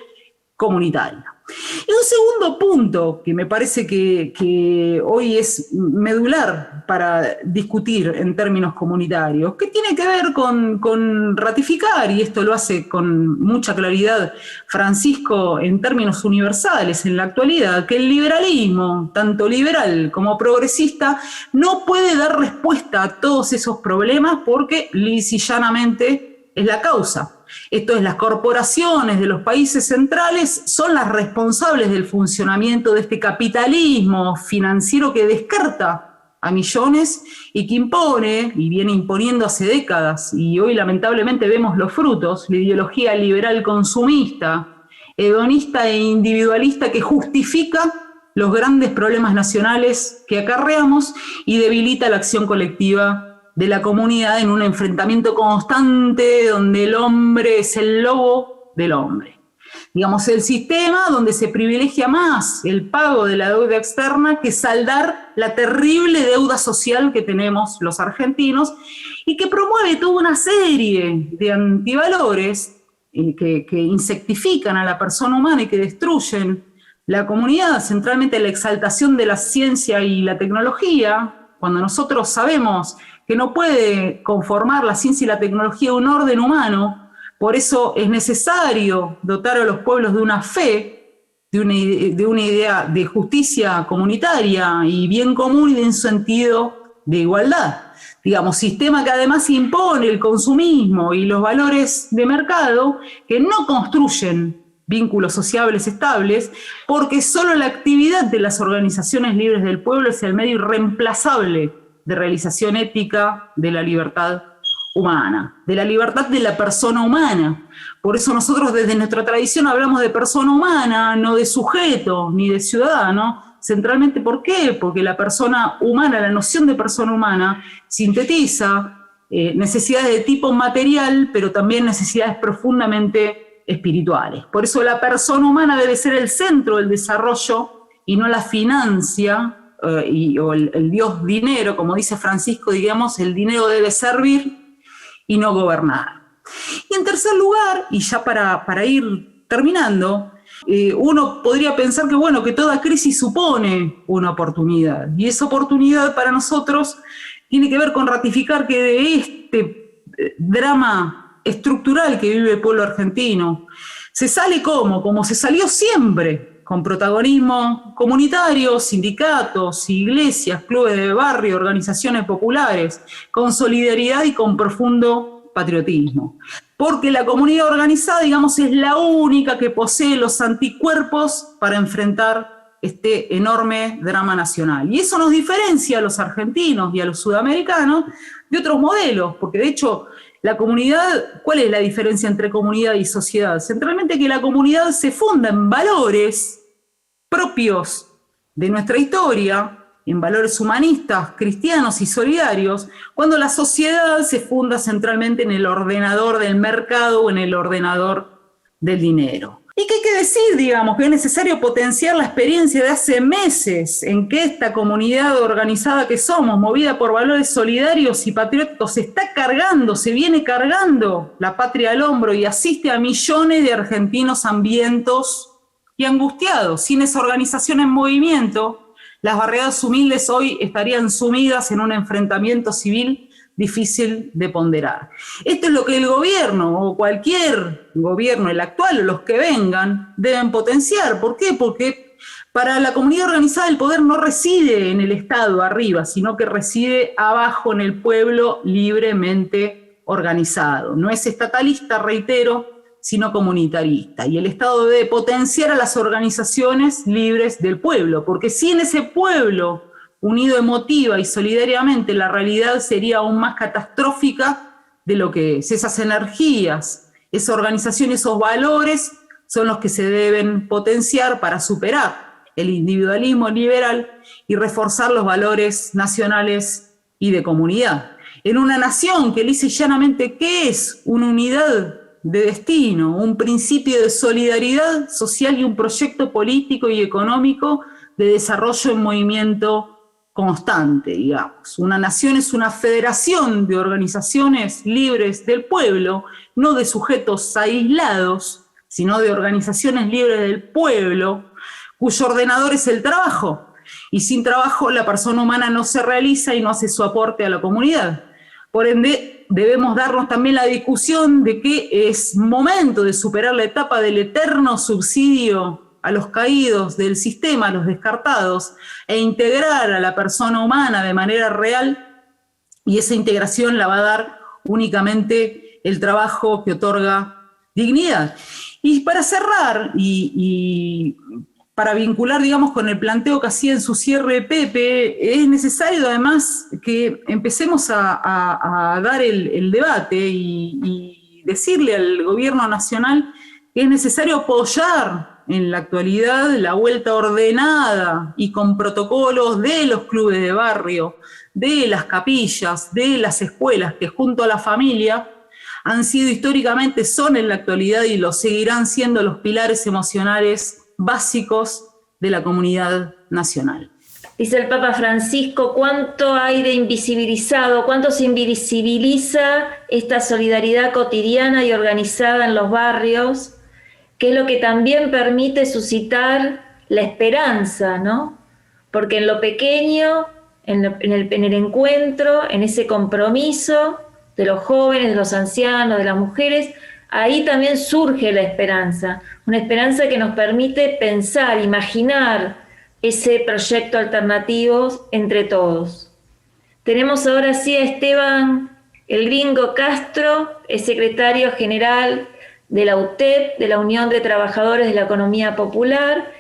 comunitaria. Y un segundo punto que me parece que hoy es medular para discutir en términos comunitarios, que tiene que ver con ratificar, y esto lo hace con mucha claridad Francisco en términos universales en la actualidad, que el liberalismo, tanto liberal como progresista, no puede dar respuesta a todos esos problemas porque lisa y llanamente es la causa. Esto es, las corporaciones de los países centrales son las responsables del funcionamiento de este capitalismo financiero que descarta a millones y que impone, y viene imponiendo hace décadas, y hoy lamentablemente vemos los frutos, la ideología liberal consumista, hedonista e individualista que justifica los grandes problemas nacionales que acarreamos y debilita la acción colectiva de la comunidad en un enfrentamiento constante donde el hombre es el lobo del hombre. Digamos, el sistema donde se privilegia más el pago de la deuda externa que saldar la terrible deuda social que tenemos los argentinos y que promueve toda una serie de antivalores que insectifican a la persona humana y que destruyen la comunidad, centralmente la exaltación de la ciencia y la tecnología, cuando nosotros sabemos que no puede conformar la ciencia y la tecnología un orden humano. Por eso es necesario dotar a los pueblos de una fe, de una idea de justicia comunitaria y bien común y de un sentido de igualdad. Digamos, sistema que además impone el consumismo y los valores de mercado que no construyen vínculos sociables estables, porque solo la actividad de las organizaciones libres del pueblo es el medio irreemplazable de realización ética de la libertad humana, de la libertad de la persona humana. Por eso nosotros desde nuestra tradición hablamos de persona humana, no de sujeto ni de ciudadano. Centralmente, ¿por qué? Porque la persona humana, la noción de persona humana, sintetiza necesidades de tipo material, pero también necesidades profundamente espirituales. Por eso la persona humana debe ser el centro del desarrollo y no la financia o el Dios dinero, como dice Francisco, digamos, el dinero debe servir y no gobernar. Y en tercer lugar, y ya para ir terminando, uno podría pensar que, bueno, que toda crisis supone una oportunidad, y esa oportunidad para nosotros tiene que ver con ratificar que de este drama estructural que vive el pueblo argentino se sale como se salió siempre, con protagonismo comunitario, sindicatos, iglesias, clubes de barrio, organizaciones populares, con solidaridad y con profundo patriotismo. Porque la comunidad organizada, digamos, es la única que posee los anticuerpos para enfrentar este enorme drama nacional. Y eso nos diferencia a los argentinos y a los sudamericanos de otros modelos, porque de hecho la comunidad, ¿cuál es la diferencia entre comunidad y sociedad? Centralmente que la comunidad se funda en valores propios de nuestra historia, en valores humanistas, cristianos y solidarios, cuando la sociedad se funda centralmente en el ordenador del mercado o en el ordenador del dinero. ¿Y qué hay que decir, digamos? Que es necesario potenciar la experiencia de hace meses en que esta comunidad organizada que somos, movida por valores solidarios y patrióticos, se viene cargando la patria al hombro y asiste a millones de argentinos hambrientos y angustiados. Sin esa organización en movimiento, las barriadas humildes hoy estarían sumidas en un enfrentamiento civil difícil de ponderar. Esto es lo que el gobierno, o cualquier gobierno, el actual o los que vengan, deben potenciar. ¿Por qué? Porque para la comunidad organizada el poder no reside en el Estado arriba, sino que reside abajo en el pueblo libremente organizado. No es estatalista, reitero, sino comunitarista. Y el Estado debe potenciar a las organizaciones libres del pueblo, porque sin ese pueblo unido emotiva y solidariamente, la realidad sería aún más catastrófica de lo que es. Esas energías, esa organización, esos valores son los que se deben potenciar para superar el individualismo liberal y reforzar los valores nacionales y de comunidad. En una nación que lisa y llanamente, ¿qué es? Una unidad de destino, un principio de solidaridad social y un proyecto político y económico de desarrollo en movimiento constante, digamos. Una nación es una federación de organizaciones libres del pueblo, no de sujetos aislados, sino de organizaciones libres del pueblo, cuyo ordenador es el trabajo. Y sin trabajo la persona humana no se realiza y no hace su aporte a la comunidad. Por ende, debemos darnos también la discusión de que es momento de superar la etapa del eterno subsidio a los caídos del sistema, a los descartados, e integrar a la persona humana de manera real, y esa integración la va a dar únicamente el trabajo que otorga dignidad. Y para cerrar, y para vincular, digamos, con el planteo que hacía en su cierre Pepe, es necesario además que empecemos a dar el debate y decirle al gobierno nacional que es necesario apoyar en la actualidad la vuelta ordenada y con protocolos de los clubes de barrio, de las capillas, de las escuelas, que junto a la familia han sido históricamente, son en la actualidad y lo seguirán siendo los pilares emocionales básicos de la comunidad nacional. Dice el Papa Francisco, ¿cuánto hay de invisibilizado, cuánto se invisibiliza esta solidaridad cotidiana y organizada en los barrios? Que es lo que también permite suscitar la esperanza, ¿no? Porque en lo pequeño, en el encuentro, en ese compromiso de los jóvenes, de los ancianos, de las mujeres, ahí también surge la esperanza, una esperanza que nos permite pensar, imaginar ese proyecto alternativo entre todos. Tenemos ahora sí a Esteban el Gringo Castro, es secretario general de la UTEP, de la Unión de Trabajadores de la Economía Popular,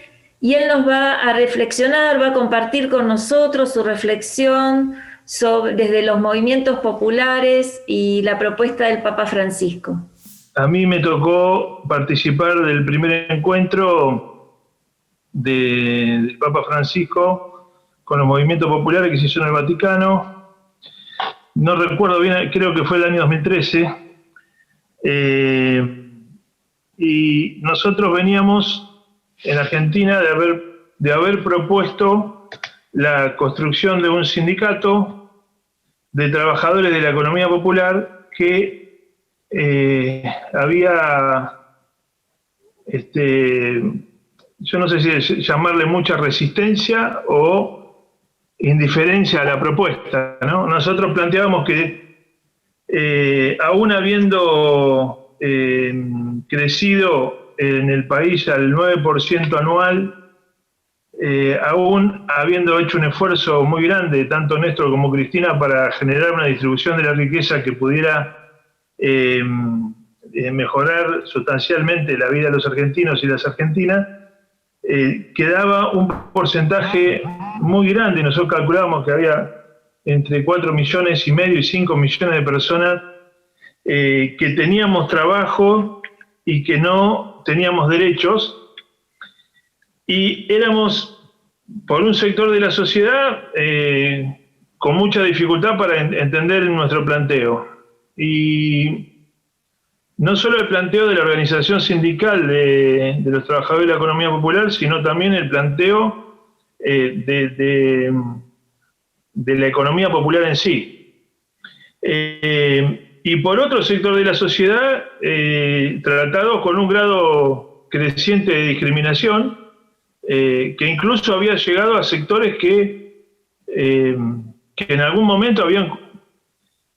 y él nos va a reflexionar, va a compartir con nosotros su reflexión desde los movimientos populares y la propuesta del Papa Francisco. A mí me tocó participar del primer encuentro del Papa Francisco con los movimientos populares que se hizo en el Vaticano. No recuerdo bien, creo que fue el año 2013. Y nosotros veníamos en Argentina de haber propuesto la construcción de un sindicato de trabajadores de la economía popular que había, yo no sé si llamarle mucha resistencia o indiferencia a la propuesta, ¿no? Nosotros planteábamos que aún habiendo crecido en el país al 9% anual, aún habiendo hecho un esfuerzo muy grande, tanto Néstor como Cristina, para generar una distribución de la riqueza que pudiera mejorar sustancialmente la vida de los argentinos y las argentinas, quedaba un porcentaje muy grande. Nosotros calculábamos que había entre 4,5 millones y 5 millones de personas que teníamos trabajo y que no teníamos derechos, y éramos por un sector de la sociedad con mucha dificultad para entender nuestro planteo. Y no solo el planteo de la organización sindical de los trabajadores de la economía popular, sino también el planteo de la economía popular en sí. Y por otro sector de la sociedad, tratado con un grado creciente de discriminación, que incluso había llegado a sectores que en algún momento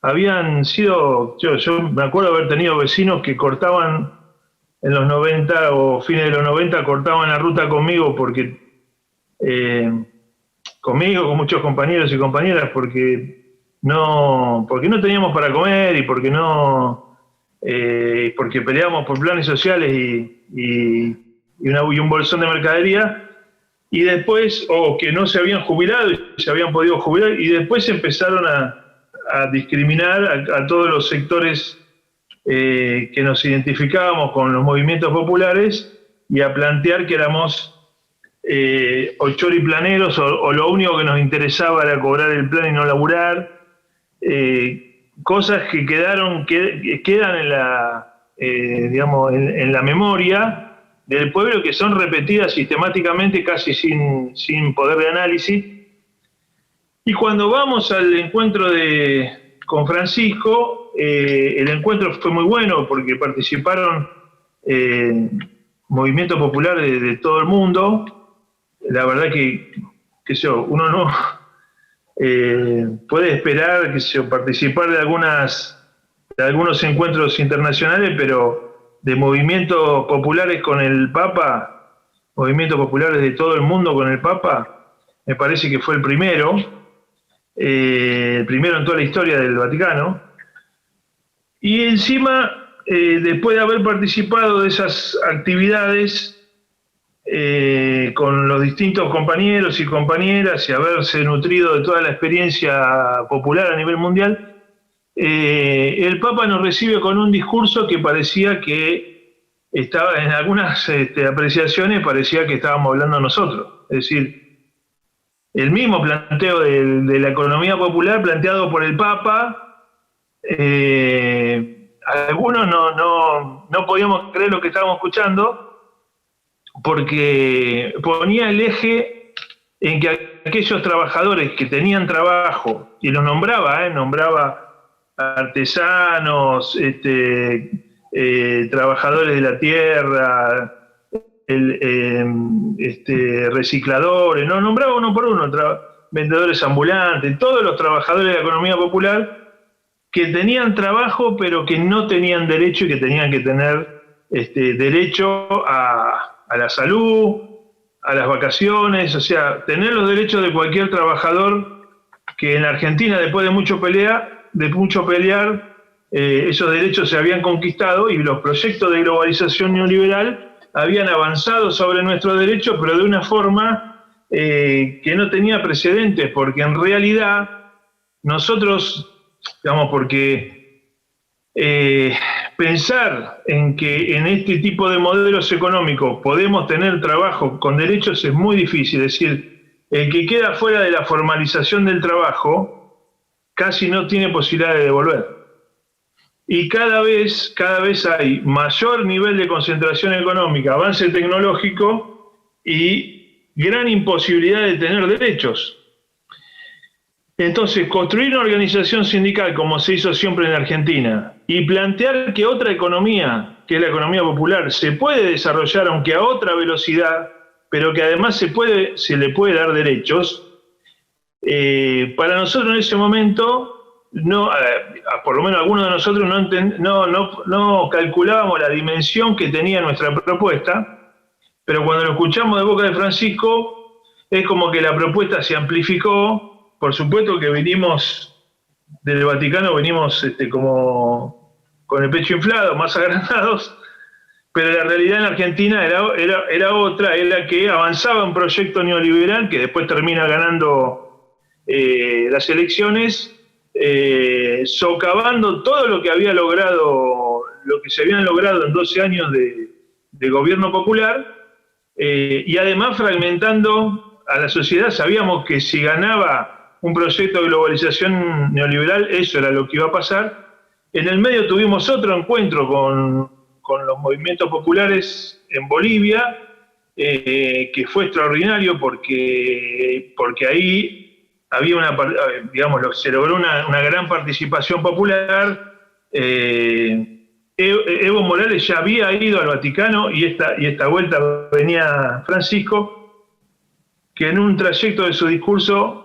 habían sido, yo me acuerdo haber tenido vecinos que cortaban en los 90 o fines de los 90, cortaban la ruta conmigo porque con muchos compañeros y compañeras, porque no teníamos para comer y porque peleábamos por planes sociales y un bolsón de mercadería, y después, o que no se habían jubilado y se habían podido jubilar, y después empezaron a discriminar a todos los sectores que nos identificábamos con los movimientos populares y a plantear que éramos o choriplaneros o lo único que nos interesaba era cobrar el plan y no laburar, cosas que quedan en la, en la memoria del pueblo, que son repetidas sistemáticamente casi sin poder de análisis. Y cuando vamos al encuentro con Francisco, el encuentro fue muy bueno porque participaron movimientos populares de todo el mundo. La verdad que uno no puede esperar participar de algunos encuentros internacionales, pero de movimientos populares con el Papa, movimientos populares de todo el mundo con el Papa, me parece que fue el primero en toda la historia del Vaticano. Y encima, después de haber participado de esas actividades con los distintos compañeros y compañeras y haberse nutrido de toda la experiencia popular a nivel mundial, el Papa nos recibe con un discurso que parecía que estaba, en algunas apreciaciones, parecía que estábamos hablando nosotros. Es decir, el mismo planteo de la economía popular planteado por el Papa, algunos no podíamos creer lo que estábamos escuchando, porque ponía el eje en que aquellos trabajadores que tenían trabajo, y los nombraba artesanos, trabajadores de la tierra, recicladores, no nombraba uno por uno, vendedores ambulantes, todos los trabajadores de la economía popular que tenían trabajo pero que no tenían derecho y que tenían que tener derecho a la salud, a las vacaciones, o sea, tener los derechos de cualquier trabajador, que en Argentina después de mucho pelear, esos derechos se habían conquistado y los proyectos de globalización neoliberal habían avanzado sobre nuestros derechos, pero de una forma que no tenía precedentes, porque en realidad nosotros, porque pensar en que en este tipo de modelos económicos podemos tener trabajo con derechos es muy difícil. Es decir, el que queda fuera de la formalización del trabajo casi no tiene posibilidad de devolver. Y cada vez hay mayor nivel de concentración económica, avance tecnológico y gran imposibilidad de tener derechos. Entonces, construir una organización sindical como se hizo siempre en Argentina y plantear que otra economía, que es la economía popular, se puede desarrollar aunque a otra velocidad, pero que además se le puede dar derechos, para nosotros en ese momento, por lo menos algunos de nosotros no calculábamos la dimensión que tenía nuestra propuesta, pero cuando lo escuchamos de boca de Francisco, es como que la propuesta se amplificó. Por supuesto que venimos del Vaticano, como con el pecho inflado, más agrandados, pero la realidad en Argentina era otra, era que avanzaba un proyecto neoliberal que después termina ganando las elecciones, socavando todo lo que había logrado, lo que se habían logrado en 12 años de gobierno popular, y además fragmentando a la sociedad, sabíamos que si ganaba un proyecto de globalización neoliberal, eso era lo que iba a pasar. En el medio tuvimos otro encuentro con los movimientos populares en Bolivia, que fue extraordinario porque ahí había se logró una gran participación popular. Evo Morales ya había ido al Vaticano y esta vuelta venía Francisco, que en un trayecto de su discurso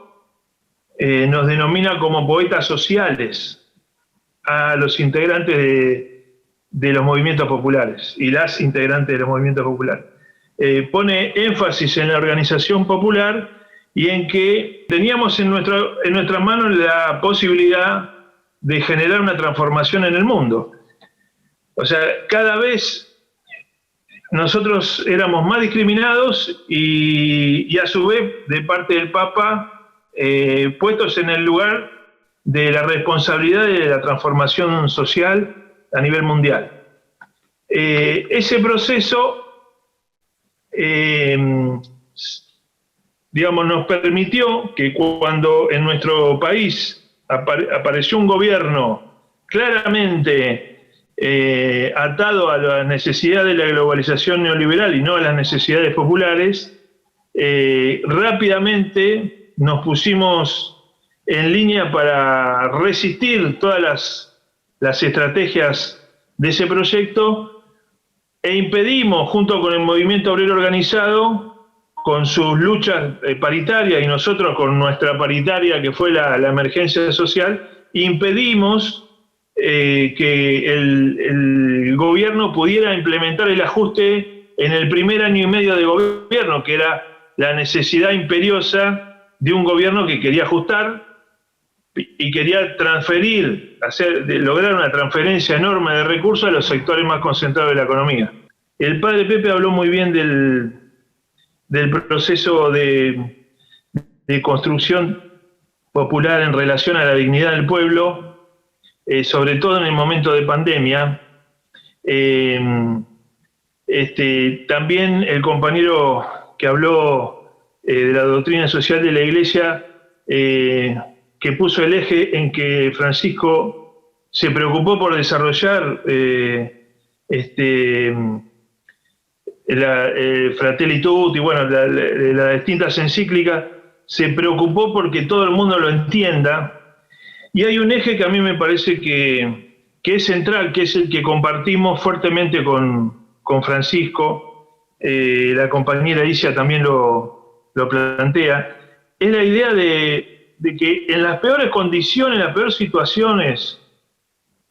nos denomina como poetas sociales a los integrantes de los movimientos populares y las integrantes de los movimientos populares. Pone énfasis en la organización popular y en que teníamos en nuestras manos la posibilidad de generar una transformación en el mundo. O sea, cada vez nosotros éramos más discriminados y a su vez, de parte del Papa, puestos en el lugar de la responsabilidad de la transformación social a nivel mundial. Ese proceso, nos permitió que cuando en nuestro país apareció un gobierno claramente atado a la necesidad de la globalización neoliberal y no a las necesidades populares, rápidamente nos pusimos en línea para resistir todas las estrategias de ese proyecto e impedimos, junto con el movimiento obrero organizado, con sus luchas paritarias y nosotros con nuestra paritaria que fue la emergencia social, impedimos que el gobierno pudiera implementar el ajuste en el primer año y medio de gobierno, que era la necesidad imperiosa de un gobierno que quería ajustar y quería transferir, lograr una transferencia enorme de recursos a los sectores más concentrados de la economía. El padre Pepe habló muy bien del proceso de construcción popular en relación a la dignidad del pueblo, sobre todo en el momento de pandemia. También el compañero que habló de la doctrina social de la Iglesia, que puso el eje en que Francisco se preocupó por desarrollar Fratelli Tutti, las distintas encíclicas, se preocupó porque todo el mundo lo entienda. Y hay un eje que a mí me parece que es central, que es el que compartimos fuertemente con Francisco, la compañera Isia también lo plantea, es la idea de que en las peores condiciones, en las peores situaciones,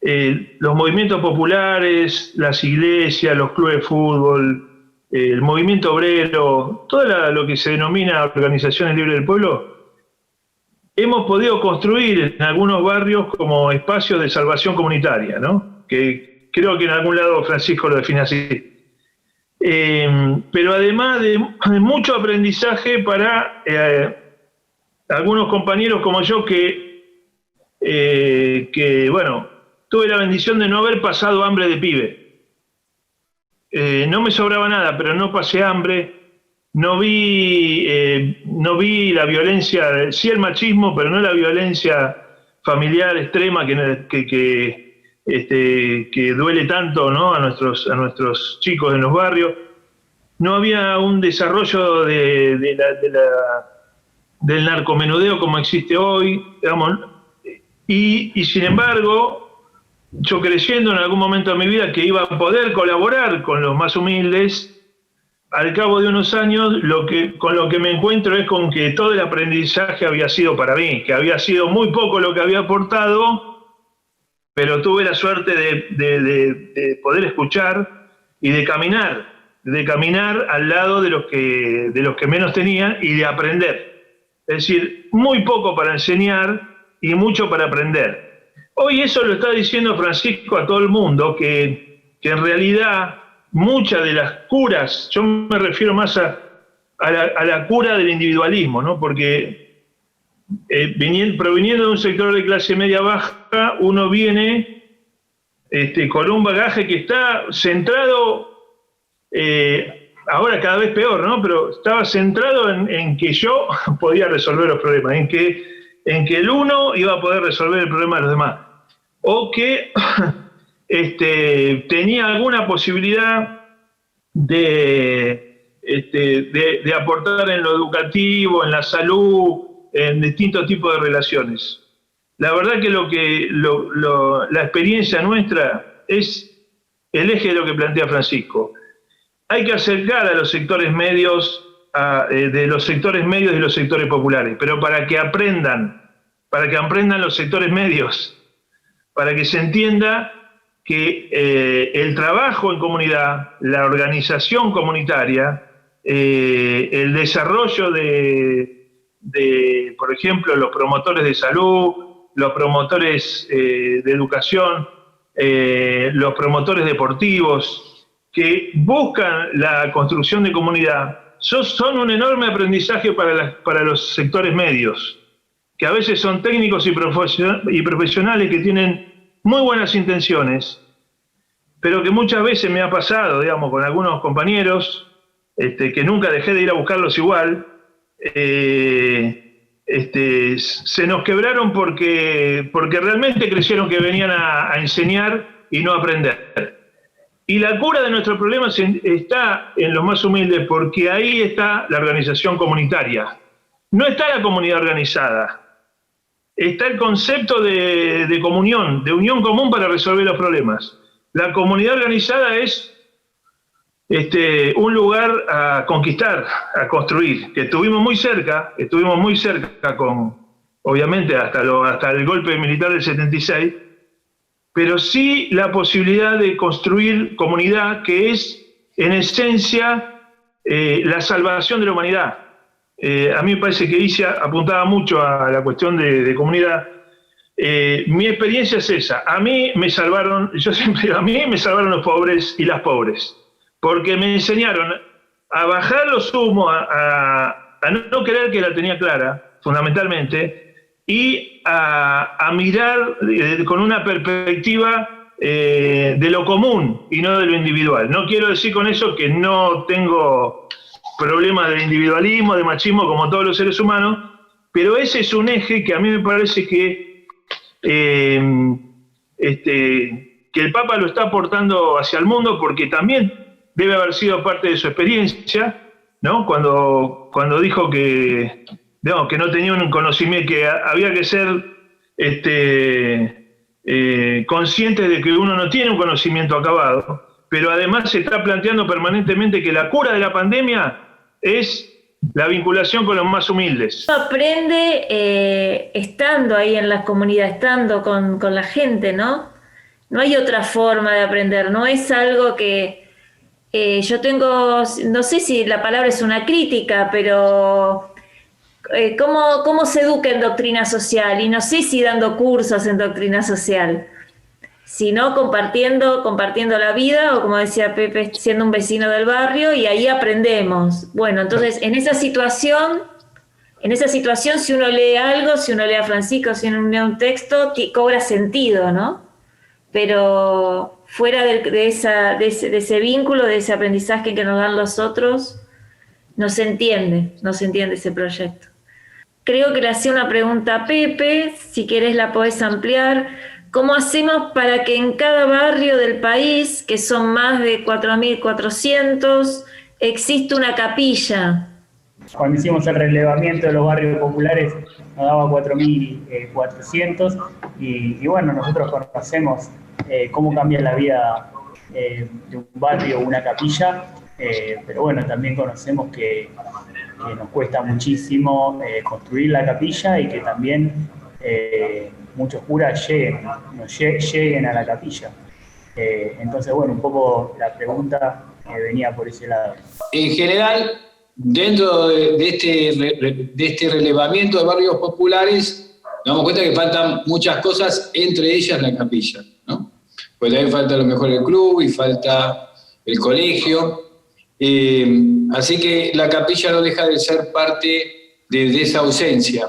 los movimientos populares, las iglesias, los clubes de fútbol, el movimiento obrero, todo lo que se denomina organizaciones libres del pueblo, hemos podido construir en algunos barrios como espacios de salvación comunitaria, ¿no? Que creo que en algún lado Francisco lo define así. Pero además de mucho aprendizaje para algunos compañeros como yo que tuve la bendición de no haber pasado hambre de pibe. No me sobraba nada, pero no pasé hambre. No vi la violencia, sí el machismo, pero no la violencia familiar extrema que duele tanto, ¿no? a nuestros chicos en los barrios. No había un desarrollo del narcomenudeo como existe hoy, digamos, y sin embargo, yo creyendo en algún momento de mi vida que iba a poder colaborar con los más humildes, al cabo de unos años, con lo que me encuentro es con que todo el aprendizaje había sido para mí, que había sido muy poco lo que había aportado, pero tuve la suerte de poder escuchar y de caminar al lado de los que menos tenían y de aprender. Es decir, muy poco para enseñar y mucho para aprender. Hoy eso lo está diciendo Francisco a todo el mundo, que en realidad muchas de las curas, yo me refiero más a la cura del individualismo, ¿no? Porque proveniendo de un sector de clase media baja, uno viene con un bagaje que está centrado ahora cada vez peor, ¿no? Pero estaba centrado en que yo podía resolver los problemas, en que el uno iba a poder resolver el problema de los demás, o que tenía alguna posibilidad de aportar en lo educativo, en la salud, en distintos tipos de relaciones. La verdad que la experiencia nuestra es el eje de lo que plantea Francisco. Hay que acercar a los sectores medios, de los sectores medios y los sectores populares, pero para que aprendan los sectores medios, para que se entienda que el trabajo en comunidad, la organización comunitaria, el desarrollo de, por ejemplo, los promotores de salud, los promotores de educación, los promotores deportivos, que buscan la construcción de comunidad, son un enorme aprendizaje para los sectores medios, que a veces son técnicos y profesionales que tienen muy buenas intenciones, pero que muchas veces me ha pasado, digamos, con algunos compañeros, que nunca dejé de ir a buscarlos igual, se nos quebraron porque realmente creyeron que venían a enseñar y no a aprender. Y la cura de nuestros problemas está en los más humildes, porque ahí está la organización comunitaria. No está la comunidad organizada. Está el concepto de comunión, de unión común para resolver los problemas. La comunidad organizada es un lugar a conquistar, a construir, que estuvimos muy cerca obviamente hasta el golpe militar del 76, pero sí la posibilidad de construir comunidad, que es en esencia la salvación de la humanidad. A mí me parece que Isia apuntaba mucho a la cuestión de comunidad. Mi experiencia es esa. A mí me salvaron los pobres y las pobres, porque me enseñaron a bajar los humos, a no creer que la tenía clara, fundamentalmente, y a mirar con una perspectiva de lo común y no de lo individual. No quiero decir con eso que no tengo problemas de individualismo, de machismo, como todos los seres humanos, pero ese es un eje que a mí me parece que el Papa lo está aportando hacia el mundo, porque también debe haber sido parte de su experiencia, ¿no? Cuando dijo que no tenía un conocimiento, que había que ser conscientes de que uno no tiene un conocimiento acabado, pero además se está planteando permanentemente que la cura de la pandemia es la vinculación con los más humildes. Uno aprende estando ahí en las comunidades, estando con la gente, ¿no? No hay otra forma de aprender, no es algo que yo tengo, no sé si la palabra es una crítica, pero ¿cómo se educa en doctrina social? Y no sé si dando cursos en doctrina social, sino compartiendo la vida, o como decía Pepe, siendo un vecino del barrio, y ahí aprendemos. Bueno, entonces en esa situación, si uno lee algo, si uno lee a Francisco, si uno lee un texto, cobra sentido, ¿no? Pero fuera de ese vínculo, de ese aprendizaje que nos dan los otros, no se entiende ese proyecto. Creo que le hacía una pregunta a Pepe, si querés la podés ampliar. ¿Cómo hacemos para que en cada barrio del país, que son más de 4.400, exista una capilla? Cuando hicimos el relevamiento de los barrios populares nos daba 4.400 y bueno, nosotros conocemos cómo cambia la vida de un barrio o una capilla, pero bueno, también conocemos que nos cuesta muchísimo construir la capilla, y que también muchos curas lleguen a la capilla. Entonces, bueno, un poco la pregunta venía por ese lado. En general, dentro de este relevamiento de barrios populares, nos damos cuenta que faltan muchas cosas, entre ellas la capilla, ¿no? Pues también falta a lo mejor el club y falta el colegio. Así que la capilla no deja de ser parte de esa ausencia.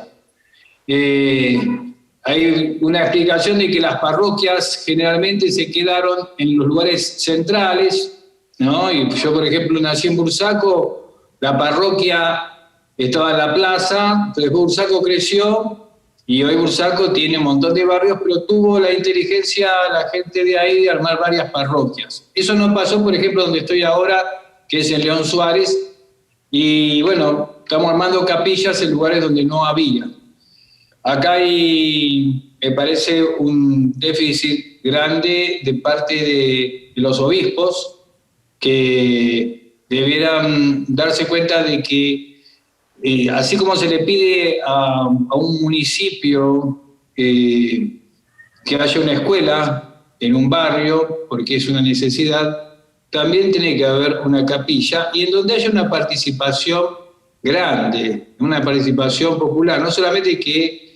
Hay una explicación de que las parroquias generalmente se quedaron en los lugares centrales, ¿no? Y yo, por ejemplo, nací en Bursaco, la parroquia estaba en la plaza, entonces Bursaco creció, y hoy Bursaco tiene un montón de barrios, pero tuvo la inteligencia la gente de ahí de armar varias parroquias. Eso no pasó, por ejemplo, donde estoy ahora, que es en León Suárez, y bueno, estamos armando capillas en lugares donde no había. Acá hay, me parece, un déficit grande de parte de los obispos que debieran darse cuenta de que así como se le pide a un municipio que haya una escuela en un barrio, porque es una necesidad, también tiene que haber una capilla, y en donde haya una participación grande, una participación popular, no solamente que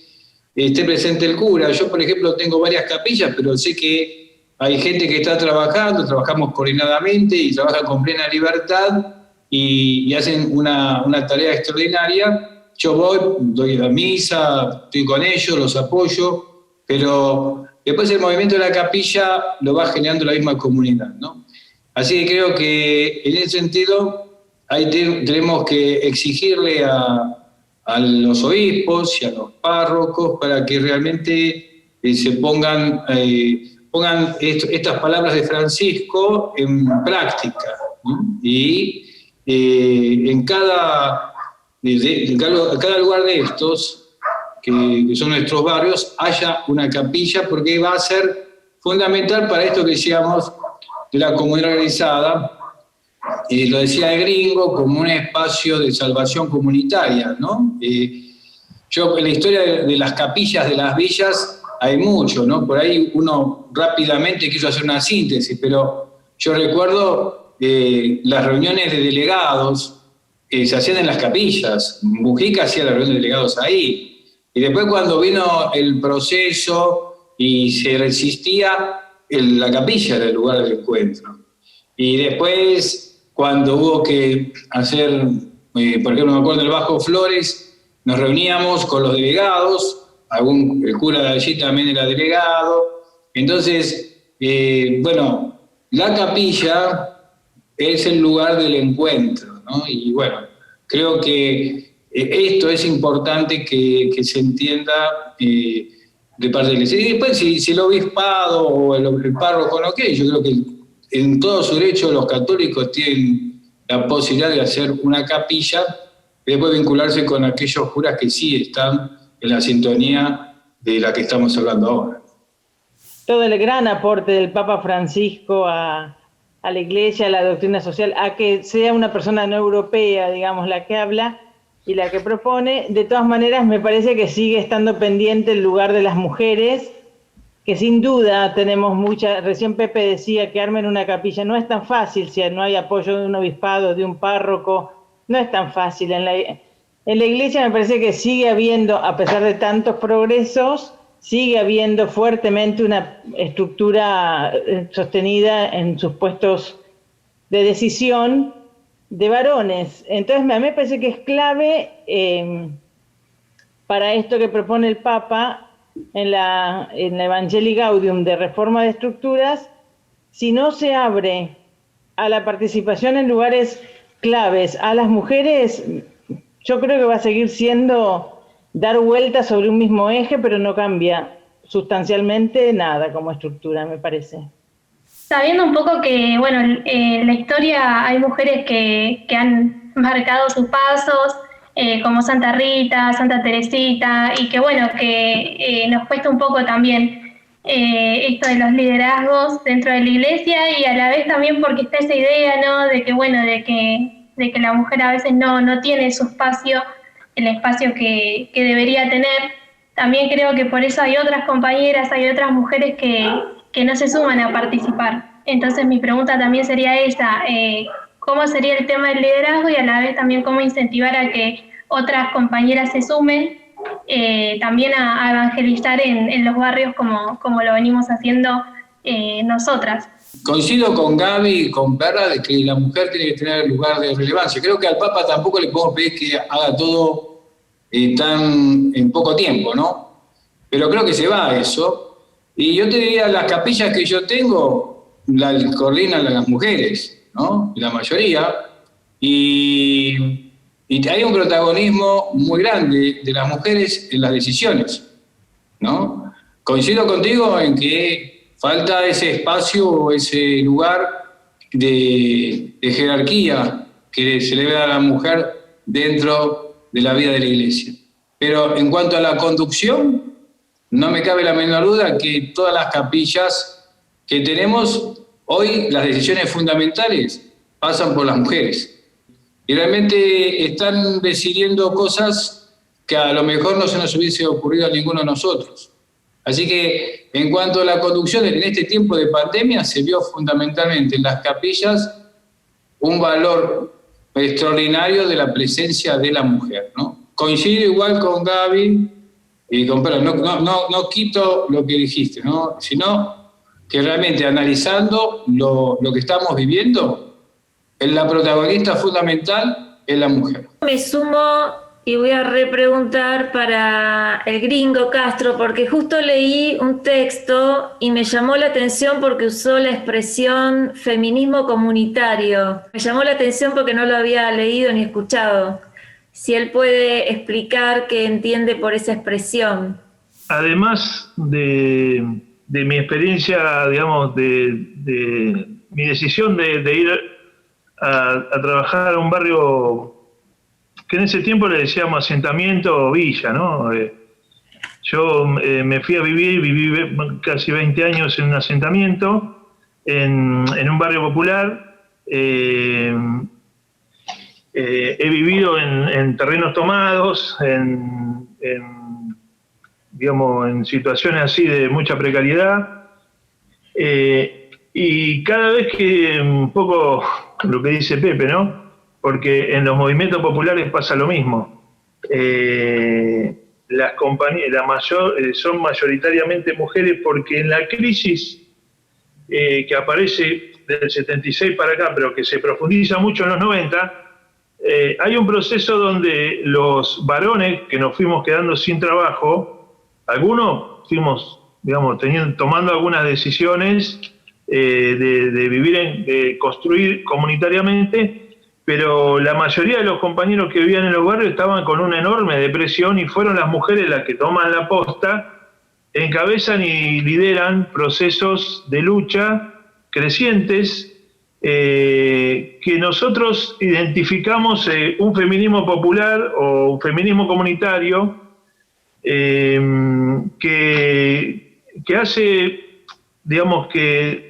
esté presente el cura. Yo, por ejemplo, tengo varias capillas, pero sé que hay gente que está trabajando, trabajamos coordinadamente y trabajan con plena libertad, y hacen una tarea extraordinaria. Yo voy, doy la misa, estoy con ellos, los apoyo, pero después el movimiento de la capilla lo va generando la misma comunidad, ¿no? Así que creo que en ese sentido ahí tenemos que exigirle a los obispos y a los párrocos para que realmente se pongan estas palabras de Francisco en práctica, ¿no? Y en cada lugar de estos, que son nuestros barrios, haya una capilla, porque va a ser fundamental para esto que decíamos de la comunidad organizada. Lo decía el Gringo, como un espacio de salvación comunitaria, ¿no? Yo, en la historia de las capillas de las villas hay mucho, ¿no? Por ahí uno rápidamente quiso hacer una síntesis, pero yo recuerdo las reuniones de delegados se hacían en las capillas. Mujica hacía la reunión de delegados ahí. Y después, cuando vino el proceso y se resistía, la capilla era el lugar del encuentro. Y después, cuando hubo que hacer, por ejemplo, me acuerdo del Bajo Flores, nos reuníamos con los delegados, el cura de allí también era delegado. Entonces, bueno, la capilla es el lugar del encuentro, ¿no? Y bueno, creo que esto es importante que se entienda de parte de la Iglesia. Y después, si el obispado o el párroco no quiere, yo creo que en todo su derecho los católicos tienen la posibilidad de hacer una capilla y después vincularse con aquellos curas que sí están en la sintonía de la que estamos hablando ahora. Todo el gran aporte del Papa Francisco a la Iglesia, a la doctrina social, a que sea una persona no europea, digamos, la que habla y la que propone. De todas maneras, me parece que sigue estando pendiente el lugar de las mujeres, que sin duda tenemos mucha. Recién Pepe decía que armen una capilla. No es tan fácil si no hay apoyo de un obispado, de un párroco. No es tan fácil. En la Iglesia me parece que sigue habiendo, a pesar de tantos progresos, sigue habiendo fuertemente una estructura sostenida en sus puestos de decisión de varones. Entonces, a mí me parece que es clave para esto que propone el Papa en la Evangelii Gaudium de reforma de estructuras. Si no se abre a la participación en lugares claves a las mujeres, yo creo que va a seguir siendo dar vueltas sobre un mismo eje, pero no cambia sustancialmente nada como estructura, me parece. Sabiendo un poco que, bueno, en la historia hay mujeres que han marcado sus pasos, como Santa Rita, Santa Teresita, y que, bueno, que nos cuesta un poco también esto de los liderazgos dentro de la Iglesia, y a la vez también porque está esa idea, ¿no?, de que, bueno, de que la mujer a veces no tiene su espacio, el espacio que debería tener. También creo que por eso hay otras compañeras, hay otras mujeres que no se suman a participar. Entonces mi pregunta también sería esa, ¿cómo sería el tema del liderazgo y a la vez también cómo incentivar a que otras compañeras se sumen también a evangelizar en los barrios como lo venimos haciendo nosotras? Coincido con Gaby y con Perla de que la mujer tiene que tener lugar de relevancia. Creo que al Papa tampoco le podemos pedir que haga todo en poco tiempo, ¿no? Pero creo que se va a eso. Y yo te diría, las capillas que yo tengo, las coordinan las mujeres, ¿no? La mayoría. Y hay un protagonismo muy grande de las mujeres en las decisiones, ¿no? Coincido contigo en que falta ese espacio o ese lugar de jerarquía que se le ve a la mujer dentro de la vida de la Iglesia. Pero en cuanto a la conducción, no me cabe la menor duda que todas las capillas que tenemos hoy, las decisiones fundamentales pasan por las mujeres. Y realmente están decidiendo cosas que a lo mejor no se nos hubiese ocurrido a ninguno de nosotros. Así que en cuanto a la conducción, en este tiempo de pandemia se vio fundamentalmente en las capillas un valor extraordinario de la presencia de la mujer, ¿no? Coincido igual con Gaby y con Pedro, no quito lo que dijiste, ¿no? Sino que realmente analizando lo que estamos viviendo, la protagonista fundamental es la mujer. Me sumo y voy a repreguntar para el gringo Castro, porque justo leí un texto y me llamó la atención porque usó la expresión feminismo comunitario. Me llamó la atención porque no lo había leído ni escuchado. Si él puede explicar qué entiende por esa expresión. Además de mi experiencia, digamos, de mi decisión de ir a trabajar a un barrio que en ese tiempo le decíamos asentamiento o villa, ¿no? Yo me fui a viví casi 20 años en un asentamiento, en un barrio popular. He vivido en terrenos tomados, digamos, en situaciones así de mucha precariedad. Y cada vez que, un poco lo que dice Pepe, ¿no? Porque en los movimientos populares pasa lo mismo. Las compañías, son mayoritariamente mujeres, porque en la crisis que aparece del 76 para acá, pero que se profundiza mucho en los 90, hay un proceso donde los varones que nos fuimos quedando sin trabajo, algunos fuimos, digamos, tomando algunas decisiones de vivir, de construir comunitariamente, pero la mayoría de los compañeros que vivían en los barrios estaban con una enorme depresión, y fueron las mujeres las que toman la posta, encabezan y lideran procesos de lucha crecientes, que nosotros identificamos un feminismo popular o un feminismo comunitario, que hace, digamos, que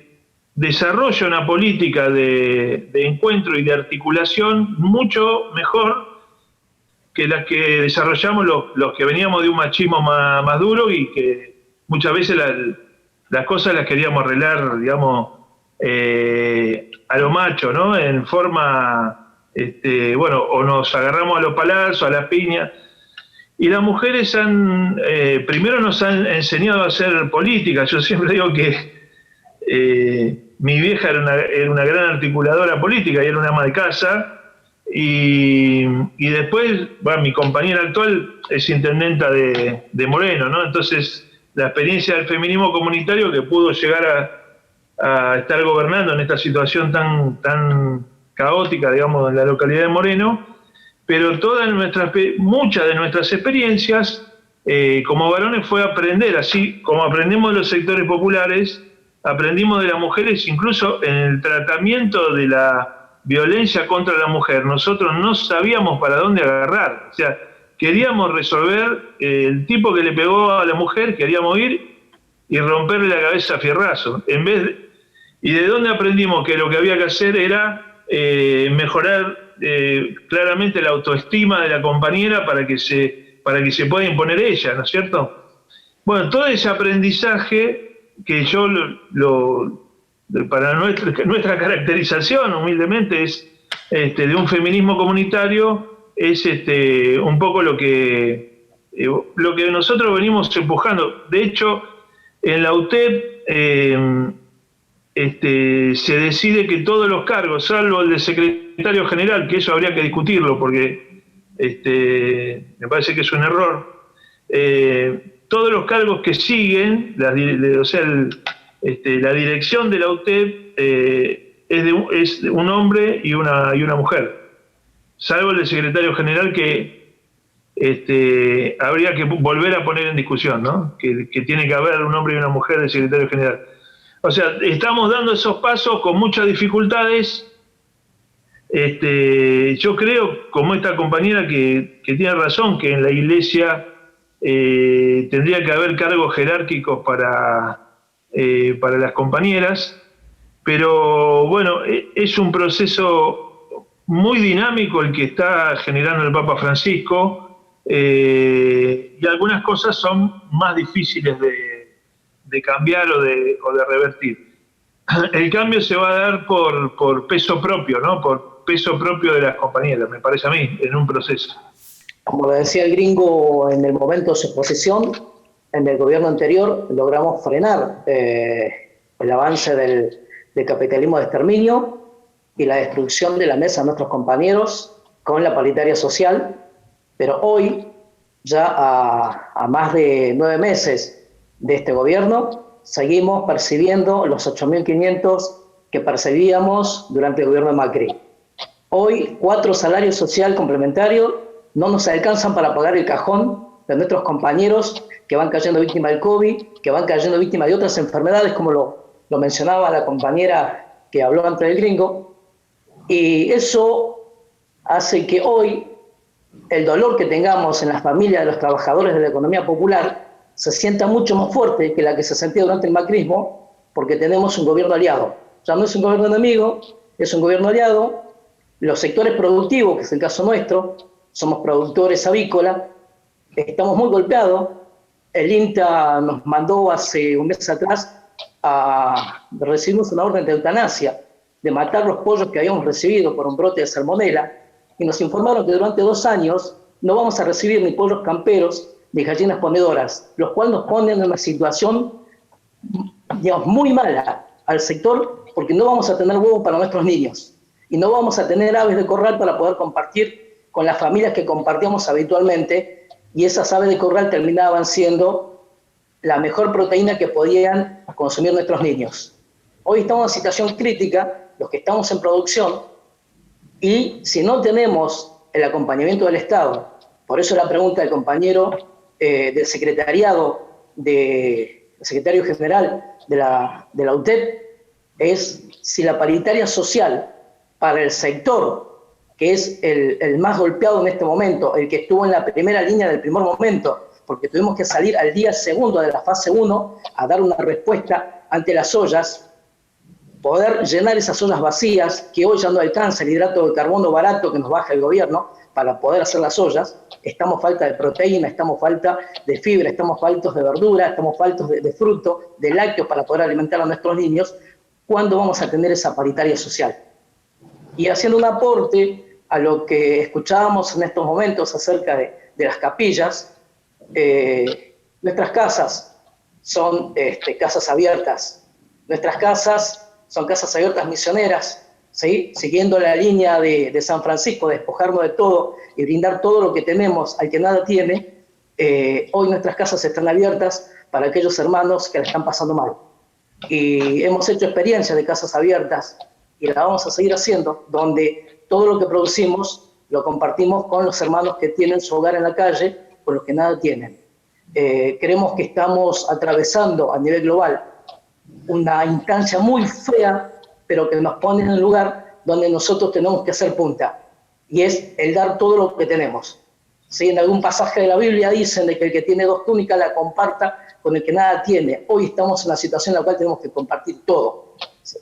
desarrolla una política de encuentro y de articulación mucho mejor que las que desarrollamos los que veníamos de un machismo más duro, y que muchas veces las cosas las queríamos arreglar, digamos, a lo macho, ¿no? En forma, bueno, o nos agarramos a los palazos, a las piñas. Y las mujeres primero nos han enseñado a hacer política. Yo siempre digo que mi vieja era una gran articuladora política y era una ama de casa, y después, bueno, mi compañera actual es intendenta de Moreno, ¿no? Entonces, la experiencia del feminismo comunitario, que pudo llegar a estar gobernando en esta situación tan caótica, digamos, en la localidad de Moreno, pero muchas de nuestras experiencias como varones fue aprender, así como aprendemos de los sectores populares, aprendimos de las mujeres, incluso en el tratamiento de la violencia contra la mujer. Nosotros no sabíamos para dónde agarrar. O sea, queríamos resolver el tipo que le pegó a la mujer, queríamos ir y romperle la cabeza a fierrazo. ¿Y de dónde aprendimos que lo que había que hacer era mejorar claramente la autoestima de la compañera para que se pueda imponer ella, ¿no es cierto? Bueno, todo ese aprendizaje que yo para nuestra caracterización, humildemente, es de un feminismo comunitario, es un poco lo que nosotros venimos empujando. De hecho, en la UTEP se decide que todos los cargos, salvo el de secretario general, que eso habría que discutirlo porque me parece que es un error, todos los cargos que siguen, la dirección de la UTEP es de un hombre y una mujer, salvo el del secretario general que habría que volver a poner en discusión, ¿no? Que tiene que haber un hombre y una mujer de secretario general. O sea, estamos dando esos pasos con muchas dificultades. Yo creo, como esta compañera que tiene razón, que en la iglesia tendría que haber cargos jerárquicos para las compañeras, pero bueno, es un proceso muy dinámico el que está generando el Papa Francisco. Y algunas cosas son más difíciles de cambiar o de revertir. El cambio se va a dar por peso propio, ¿no? Por peso propio de las compañeras, me parece a mí, en un proceso. Como lo decía el gringo en el momento de su exposición, en el gobierno anterior logramos frenar el avance del capitalismo de exterminio y la destrucción de la mesa de nuestros compañeros con la paritaria social. Pero hoy, ya a más de 9 meses de este gobierno, seguimos percibiendo los 8.500 que percibíamos durante el gobierno de Macri. Hoy, 4 salarios social complementarios no nos alcanzan para pagar el cajón de nuestros compañeros que van cayendo víctimas del COVID, que van cayendo víctimas de otras enfermedades, como lo mencionaba la compañera que habló antes del gringo. Y eso hace que hoy el dolor que tengamos en las familias de los trabajadores de la economía popular se sienta mucho más fuerte que la que se sentía durante el macrismo, porque tenemos un gobierno aliado. Ya no es un gobierno enemigo, es un gobierno aliado. Los sectores productivos, que es el caso nuestro, somos productores avícolas, estamos muy golpeados. El INTA nos mandó hace un mes atrás recibimos una orden de eutanasia, de matar los pollos que habíamos recibido por un brote de salmonela, y nos informaron que durante 2 años no vamos a recibir ni pollos camperos ni gallinas ponedoras, los cuales nos ponen en una situación, digamos, muy mala al sector, porque no vamos a tener huevos para nuestros niños y no vamos a tener aves de corral para poder compartir con las familias que compartíamos habitualmente, y esas aves de corral terminaban siendo la mejor proteína que podían consumir nuestros niños. Hoy estamos en una situación crítica, los que estamos en producción, y si no tenemos el acompañamiento del Estado, por eso la pregunta del compañero del secretariado, del secretario general de la UTEP, es si la paritaria social para el sector, que es el más golpeado en este momento, el que estuvo en la primera línea del primer momento, porque tuvimos que salir al día segundo de la fase 1 a dar una respuesta ante las ollas, poder llenar esas ollas vacías, que hoy ya no alcanza el hidrato de carbono barato que nos baja el gobierno para poder hacer las ollas. Estamos falta de proteína, estamos falta de fibra, estamos faltos de verdura, estamos faltos de fruto, de lácteos para poder alimentar a nuestros niños. ¿Cuándo vamos a tener esa paritaria social? Y haciendo un aporte a lo que escuchábamos en estos momentos acerca de las capillas, nuestras casas son casas abiertas. Nuestras casas son casas abiertas misioneras, ¿sí? Siguiendo la línea de San Francisco, despojarnos de todo y brindar todo lo que tenemos al que nada tiene. Hoy nuestras casas están abiertas para aquellos hermanos que la están pasando mal. Y hemos hecho experiencias de casas abiertas y la vamos a seguir haciendo, donde todo lo que producimos lo compartimos con los hermanos que tienen su hogar en la calle, con los que nada tienen. Creemos que estamos atravesando a nivel global una instancia muy fea, pero que nos pone en un lugar donde nosotros tenemos que hacer punta, y es el dar todo lo que tenemos. ¿Sí? En algún pasaje de la Biblia dicen de que el que tiene 2 túnicas la comparta con el que nada tiene. Hoy estamos en una situación en la cual tenemos que compartir todo.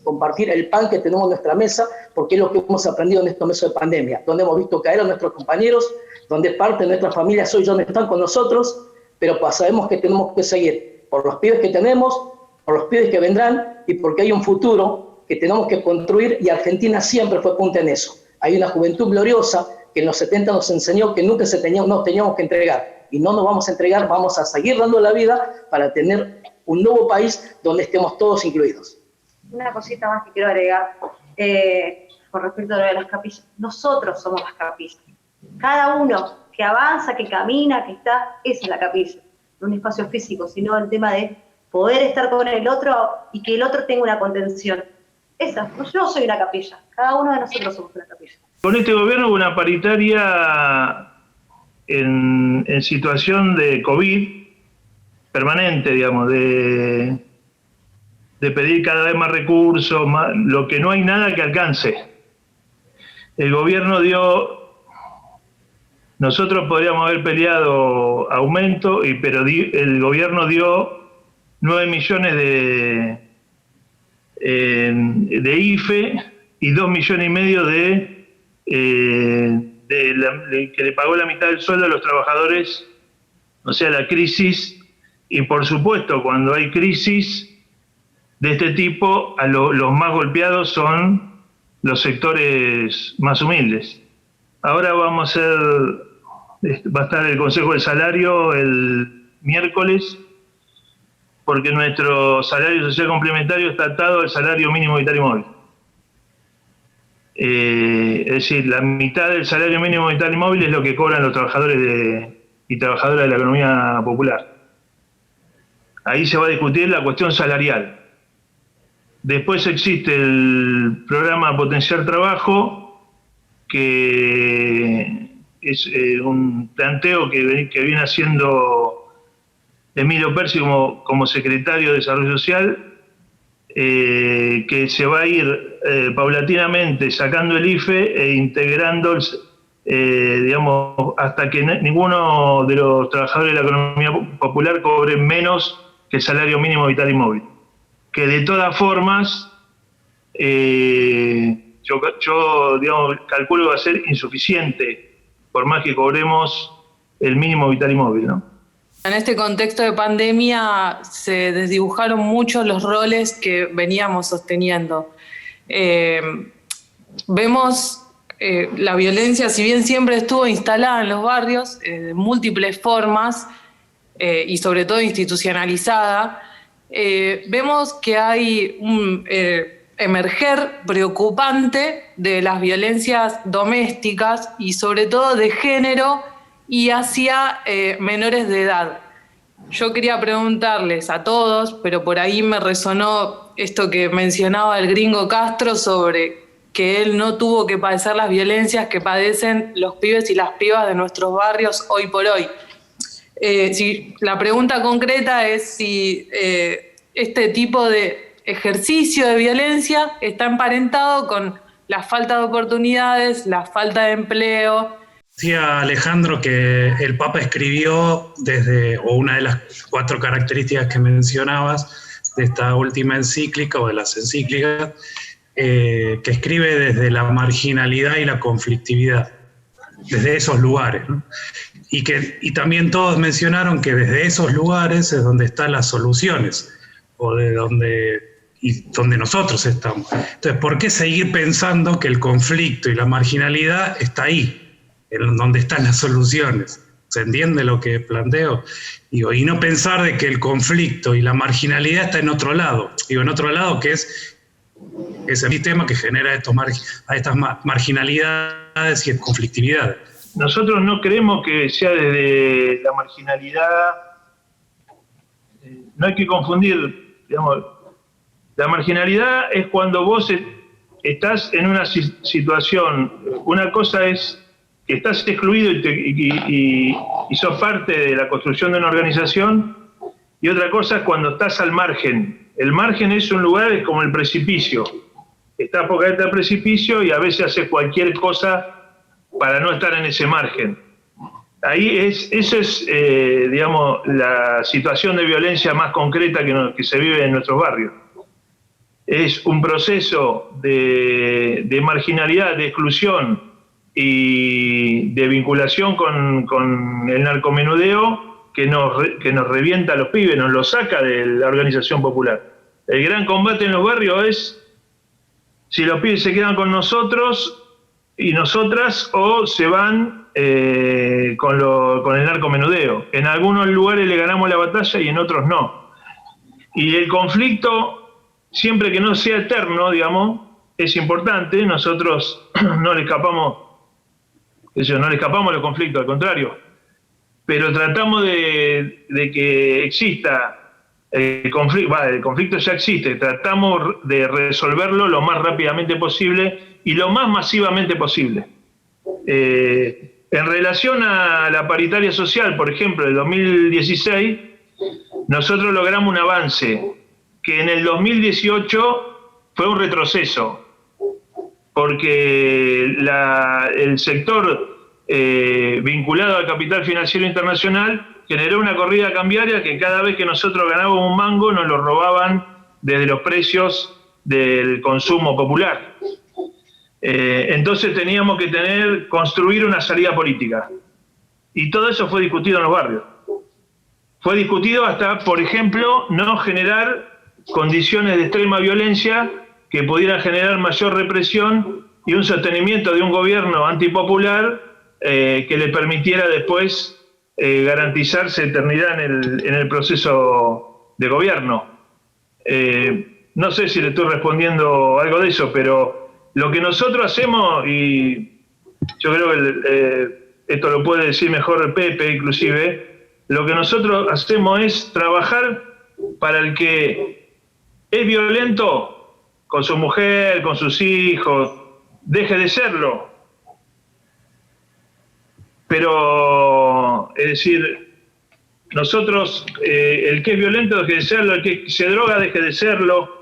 Compartir el pan que tenemos en nuestra mesa, porque es lo que hemos aprendido en estos meses de pandemia, donde hemos visto caer a nuestros compañeros, donde parte de nuestras familias hoy ya no están con nosotros, pero pues sabemos que tenemos que seguir por los pibes que tenemos, por los pibes que vendrán, y porque hay un futuro que tenemos que construir, y Argentina siempre fue punta en eso. Hay una juventud gloriosa que en los 70 nos enseñó que nunca nos teníamos que entregar, y no nos vamos a entregar, vamos a seguir dando la vida para tener un nuevo país donde estemos todos incluidos. Una cosita más que quiero agregar con respecto a lo de las capillas. Nosotros somos las capillas. Cada uno que avanza, que camina, que está, esa es la capilla. No un espacio físico, sino el tema de poder estar con el otro y que el otro tenga una contención. Esa, yo soy una capilla, cada uno de nosotros somos una capilla. Con este gobierno hubo una paritaria en situación de COVID permanente, digamos, de pedir cada vez más recursos, lo que no hay nada que alcance. El gobierno nosotros podríamos haber peleado aumento, pero el gobierno dio 9 millones de IFE y 2,5 millones que le pagó la mitad del sueldo a los trabajadores, o sea, la crisis. Y por supuesto, cuando hay crisis de este tipo, los más golpeados son los sectores más humildes. Ahora va a estar el Consejo del Salario el miércoles, porque nuestro salario social complementario está atado al salario mínimo vital y móvil. Es decir, la mitad del salario mínimo vital y móvil es lo que cobran los trabajadores y trabajadoras de la economía popular. Ahí se va a discutir la cuestión salarial. Después existe el programa Potenciar Trabajo, que es un planteo que viene haciendo Emilio Persi como secretario de Desarrollo Social, que se va a ir paulatinamente sacando el IFE e integrando, digamos, hasta que ninguno de los trabajadores de la economía popular cobre menos que el salario mínimo vital y móvil. Que de todas formas, yo digamos, calculo que va a ser insuficiente, por más que cobremos el mínimo vital y móvil, ¿no? En este contexto de pandemia se desdibujaron mucho los roles que veníamos sosteniendo. Vemos la violencia, si bien siempre estuvo instalada en los barrios, de múltiples formas y sobre todo institucionalizada, vemos que hay un emerger preocupante de las violencias domésticas y sobre todo de género y hacia menores de edad. Yo quería preguntarles a todos, pero por ahí me resonó esto que mencionaba el gringo Castro sobre que él no tuvo que padecer las violencias que padecen los pibes y las pibas de nuestros barrios hoy por hoy. La pregunta concreta es si este tipo de ejercicio de violencia está emparentado con la falta de oportunidades, la falta de empleo. Decía Alejandro que el Papa escribió o una de las 4 características que mencionabas de esta última encíclica o de las encíclicas, que escribe desde la marginalidad y la conflictividad, desde esos lugares, ¿no? Y también todos mencionaron que desde esos lugares es donde están las soluciones, o de donde nosotros estamos. Entonces, ¿por qué seguir pensando que el conflicto y la marginalidad está ahí, en donde están las soluciones? ¿Se entiende lo que planteo? Y no pensar de que el conflicto y la marginalidad está en otro lado. En otro lado que es ese sistema que genera estas marginalidades y conflictividades. Nosotros no creemos que sea desde la marginalidad. No hay que confundir, digamos, la marginalidad es cuando vos estás en una situación, una cosa es que estás excluido y sos parte de la construcción de una organización, y otra cosa es cuando estás al margen. El margen es un lugar, es como el precipicio. Estás por caerte al precipicio y a veces haces cualquier cosa para no estar en ese margen. Eso es, digamos, la situación de violencia más concreta que se vive en nuestros barrios. Es un proceso de marginalidad, de exclusión y de vinculación con el narcomenudeo que nos revienta a los pibes, nos lo saca de la organización popular. El gran combate en los barrios es si los pibes se quedan con nosotros y nosotras o se van con el narcomenudeo. En algunos lugares le ganamos la batalla y en otros no. Y el conflicto, siempre que no sea eterno, digamos, es importante. Nosotros no le escapamos a los conflictos, al contrario. Pero tratamos de que exista el conflicto ya existe, tratamos de resolverlo lo más rápidamente posible y lo más masivamente posible. En relación a la paritaria social, por ejemplo, del 2016, nosotros logramos un avance que en el 2018 fue un retroceso, porque el sector vinculado al capital financiero internacional generó una corrida cambiaria que cada vez que nosotros ganábamos un mango nos lo robaban desde los precios del consumo popular. Entonces teníamos que construir una salida política. Y todo eso fue discutido en los barrios. Fue discutido hasta, por ejemplo, no generar condiciones de extrema violencia que pudieran generar mayor represión y un sostenimiento de un gobierno antipopular que le permitiera después garantizarse eternidad en el proceso de gobierno. No sé si le estoy respondiendo algo de eso, pero lo que nosotros hacemos, y yo creo que esto lo puede decir mejor Pepe inclusive, lo que nosotros hacemos es trabajar para el que es violento con su mujer, con sus hijos, deje de serlo. Pero, es decir, nosotros, el que es violento deje de serlo, el que se droga deje de serlo,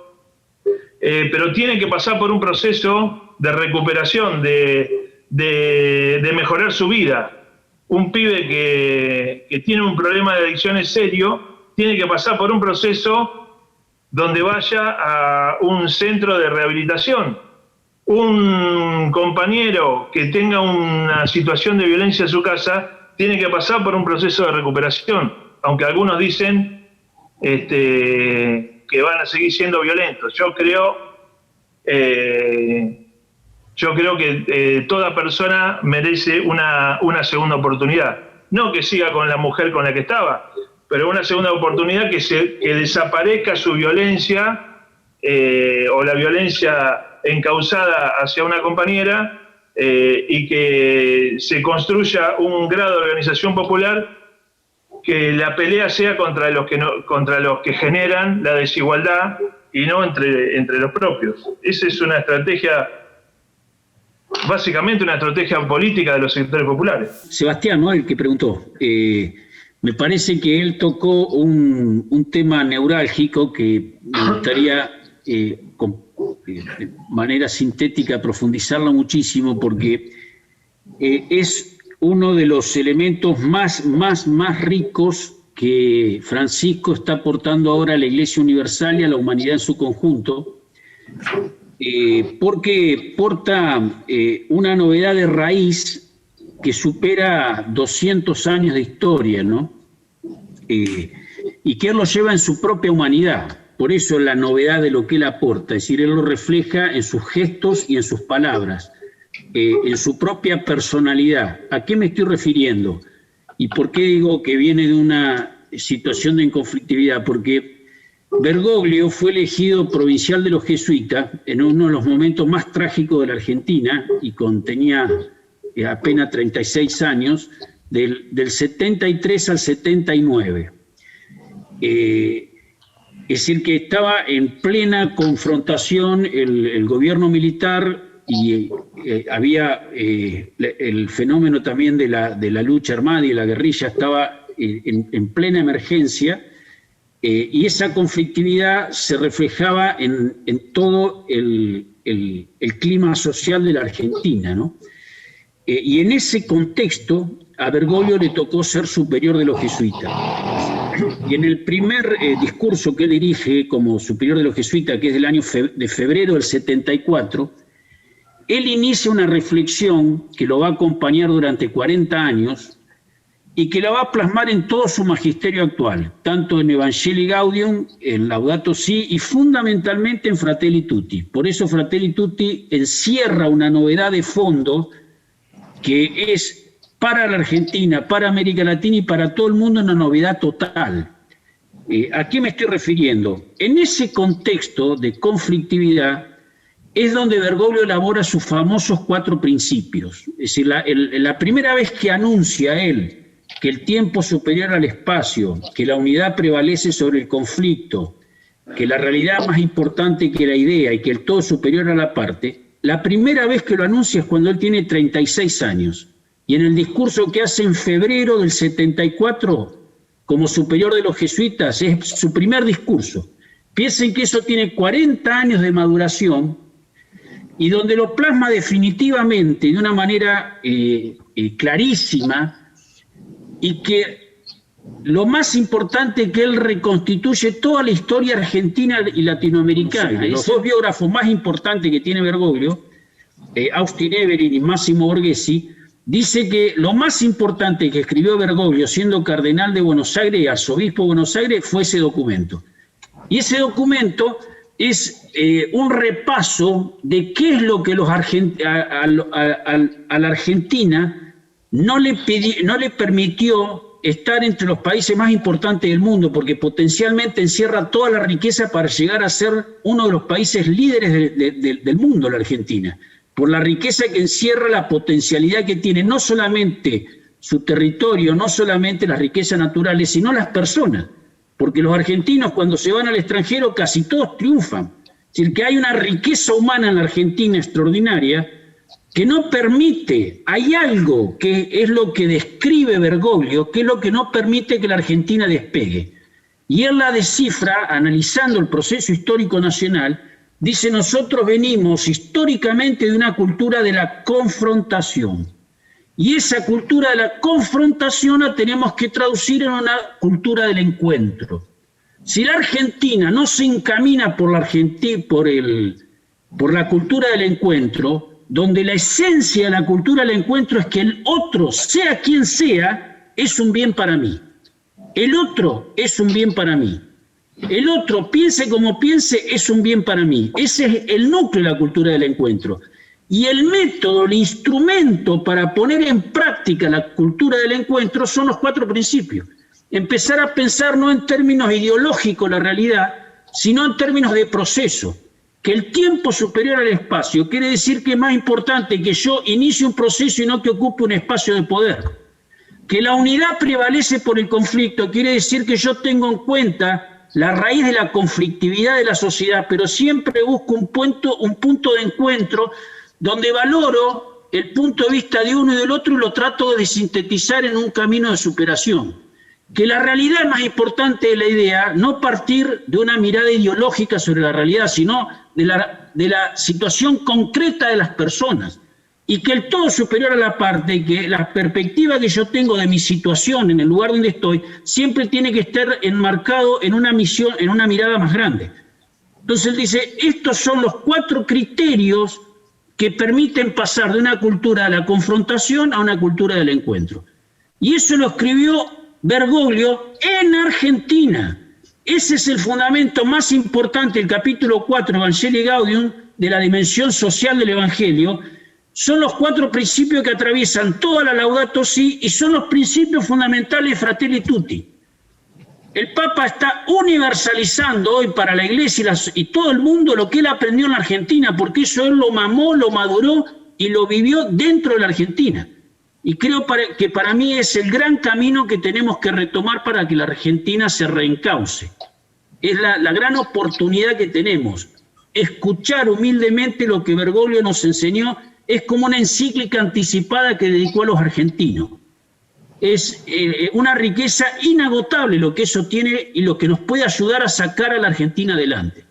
pero tiene que pasar por un proceso de recuperación, de mejorar su vida. Un pibe que tiene un problema de adicciones serio, tiene que pasar por un proceso donde vaya a un centro de rehabilitación. Un compañero que tenga una situación de violencia en su casa tiene que pasar por un proceso de recuperación, aunque algunos dicen que van a seguir siendo violentos. Yo creo que toda persona merece una segunda oportunidad. No que siga con la mujer con la que estaba, pero una segunda oportunidad que desaparezca su violencia o la violencia encausada hacia una compañera y que se construya un grado de organización popular, que la pelea sea contra los que generan la desigualdad y no entre los propios. Esa es una estrategia, básicamente una estrategia política de los sectores populares. Sebastián, ¿no? El que preguntó. Me parece que él tocó un tema neurálgico que me gustaría de manera sintética profundizarlo muchísimo, porque es uno de los elementos más ricos que Francisco está aportando ahora a la Iglesia Universal y a la humanidad en su conjunto, porque porta una novedad de raíz que supera 200 años de historia, ¿no? Y que él lo lleva en su propia humanidad. Por eso la novedad de lo que él aporta, es decir, él lo refleja en sus gestos y en sus palabras, en su propia personalidad. ¿A qué me estoy refiriendo? ¿Y por qué digo que viene de una situación de inconflictividad? Porque Bergoglio fue elegido provincial de los jesuitas en uno de los momentos más trágicos de la Argentina, y tenía apenas 36 años, del 73 al 79. Es decir, que estaba en plena confrontación el gobierno militar y había el fenómeno también de la lucha armada y la guerrilla estaba en plena emergencia, y esa conflictividad se reflejaba en todo el clima social de la Argentina, ¿no? Y en ese contexto a Bergoglio le tocó ser superior de los jesuitas. Y en el primer discurso que dirige como superior de los jesuitas, que es del año de febrero del 74, él inicia una reflexión que lo va a acompañar durante 40 años y que la va a plasmar en todo su magisterio actual, tanto en Evangelii Gaudium, en Laudato Si y fundamentalmente en Fratelli Tutti. Por eso Fratelli Tutti encierra una novedad de fondo que es para la Argentina, para América Latina y para todo el mundo una novedad total. ¿A qué me estoy refiriendo? En ese contexto de conflictividad es donde Bergoglio elabora sus famosos 4 principios. Es decir, la primera vez que anuncia él que el tiempo es superior al espacio, que la unidad prevalece sobre el conflicto, que la realidad es más importante que la idea y que el todo es superior a la parte, la primera vez que lo anuncia es cuando él tiene 36 años. Y en el discurso que hace en febrero del 74, como superior de los jesuitas, es su primer discurso. Piensen que eso tiene 40 años de maduración y donde lo plasma definitivamente de una manera clarísima, y que lo más importante es que él reconstituye toda la historia argentina y latinoamericana. Los dos biógrafos más importantes que tiene Bergoglio, Austin Everin y Máximo Borghesi, dice que lo más importante que escribió Bergoglio siendo cardenal de Buenos Aires y arzobispo de Buenos Aires fue ese documento. Y ese documento es un repaso de qué es lo que a la Argentina no le permitió estar entre los países más importantes del mundo, porque potencialmente encierra toda la riqueza para llegar a ser uno de los países líderes del mundo, la Argentina, por la riqueza que encierra, la potencialidad que tiene, no solamente su territorio, no solamente las riquezas naturales, sino las personas, porque los argentinos cuando se van al extranjero casi todos triunfan. Es decir, que hay una riqueza humana en la Argentina extraordinaria, que no permite, hay algo que es lo que describe Bergoglio, que es lo que no permite que la Argentina despegue. Y él la descifra analizando el proceso histórico nacional, dice: nosotros venimos históricamente de una cultura de la confrontación. Y esa cultura de la confrontación la tenemos que traducir en una cultura del encuentro. Si la Argentina no se encamina por la cultura del encuentro, donde la esencia de la cultura del encuentro es que el otro, sea quien sea, es un bien para mí. El otro es un bien para mí. El otro, piense como piense, es un bien para mí. Ese es el núcleo de la cultura del encuentro. Y el método, el instrumento para poner en práctica la cultura del encuentro son los 4 principios. Empezar a pensar no en términos ideológicos la realidad, sino en términos de proceso. Que el tiempo superior al espacio quiere decir que es más importante que yo inicie un proceso y no que ocupe un espacio de poder. Que la unidad prevalece por el conflicto quiere decir que yo tengo en cuenta la raíz de la conflictividad de la sociedad, pero siempre busco un punto de encuentro donde valoro el punto de vista de uno y del otro y lo trato de sintetizar en un camino de superación. Que la realidad es más importante de la idea, no partir de una mirada ideológica sobre la realidad, sino de la situación concreta de las personas. Y que el todo superior a la parte, que la perspectiva que yo tengo de mi situación en el lugar donde estoy, siempre tiene que estar enmarcado en una misión, en una mirada más grande. Entonces él dice, estos son los 4 criterios que permiten pasar de una cultura de la confrontación a una cultura del encuentro. Y eso lo escribió Bergoglio en Argentina. Ese es el fundamento más importante, el capítulo 4, Evangelii Gaudium, de la dimensión social del Evangelio. Son los 4 principios que atraviesan toda la Laudato Si y son los principios fundamentales de Fratelli Tutti. El Papa está universalizando hoy para la Iglesia y todo el mundo lo que él aprendió en la Argentina, porque eso él lo mamó, lo maduró y lo vivió dentro de la Argentina. Y creo que para mí es el gran camino que tenemos que retomar para que la Argentina se reencauce. Es la gran oportunidad que tenemos. Escuchar humildemente lo que Bergoglio nos enseñó es como una encíclica anticipada que dedicó a los argentinos. Es una riqueza inagotable lo que eso tiene y lo que nos puede ayudar a sacar a la Argentina adelante.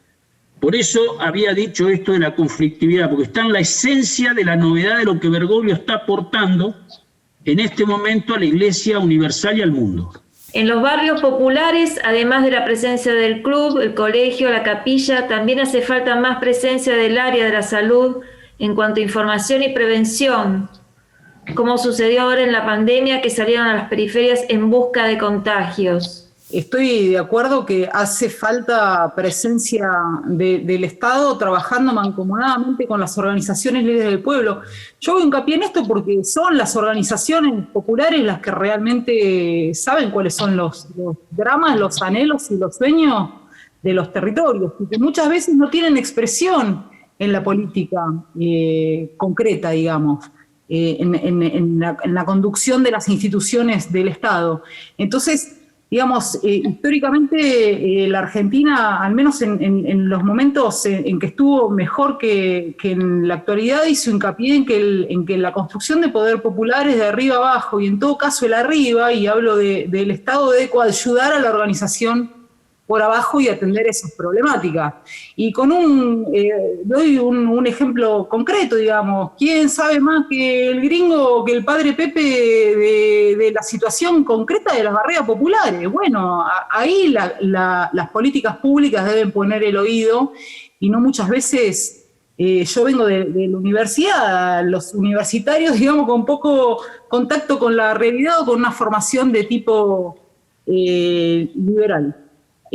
Por eso había dicho esto de la conflictividad, porque está en la esencia de la novedad de lo que Bergoglio está aportando en este momento a la Iglesia universal y al mundo. En los barrios populares, además de la presencia del club, el colegio, la capilla, también hace falta más presencia del área de la salud en cuanto a información y prevención, como sucedió ahora en la pandemia, que salieron a las periferias en busca de contagios. Estoy de acuerdo que hace falta presencia del Estado trabajando mancomunadamente con las organizaciones líderes del pueblo. Yo hago hincapié en esto porque son las organizaciones populares las que realmente saben cuáles son los dramas, los anhelos y los sueños de los territorios, y que muchas veces no tienen expresión en la política concreta, digamos. en la conducción de las instituciones del Estado. Entonces, digamos, históricamente la Argentina, al menos en los momentos en que estuvo mejor que en la actualidad, hizo hincapié en que la construcción de poder popular es de arriba abajo, y en todo caso el arriba, y hablo del Estado, debe coayudar a la organización por abajo y atender esas problemáticas. Y con doy un ejemplo concreto, digamos, ¿quién sabe más que el gringo o que el padre Pepe de la situación concreta de las barreras populares? Bueno, ahí las políticas públicas deben poner el oído, y no muchas veces, yo vengo de la universidad, los universitarios, digamos, con poco contacto con la realidad o con una formación de tipo liberal.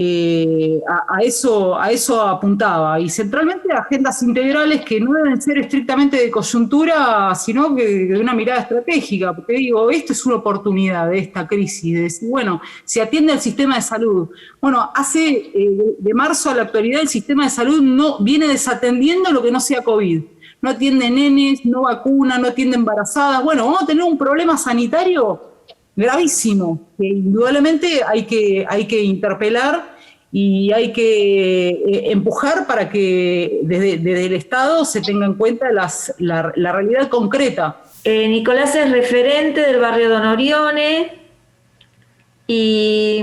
A eso apuntaba, y centralmente a agendas integrales que no deben ser estrictamente de coyuntura, sino que de una mirada estratégica, porque digo, esto es una oportunidad de esta crisis, de decir, bueno, se atiende al sistema de salud. Bueno, de marzo a la actualidad el sistema de salud no viene desatendiendo lo que no sea COVID. No atiende nenes, no vacuna, no atiende embarazadas. Bueno, vamos a tener un problema sanitario gravísimo, que indudablemente hay que interpelar y hay que empujar para que desde el Estado se tenga en cuenta la realidad concreta. Nicolás es referente del barrio Don Orione y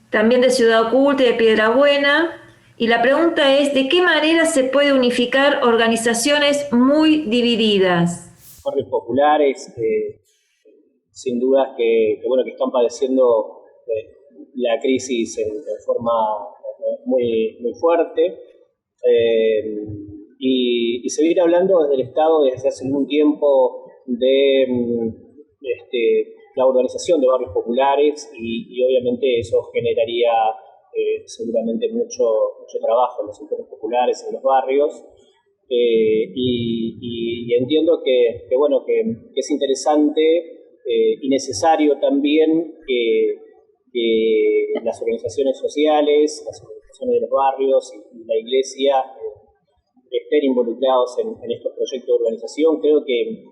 también de Ciudad Oculta y de Piedrabuena. Y la pregunta es, ¿de qué manera se puede unificar organizaciones muy divididas? Barrios populares, sin dudas que están padeciendo la crisis en forma muy, muy fuerte, y se viene hablando desde el Estado desde hace algún tiempo de la urbanización de barrios populares, y obviamente eso generaría seguramente mucho trabajo en los sectores populares, en los barrios, y entiendo que es interesante y necesario también que las organizaciones sociales, las organizaciones de los barrios y la Iglesia estén involucrados en estos proyectos de urbanización. Creo que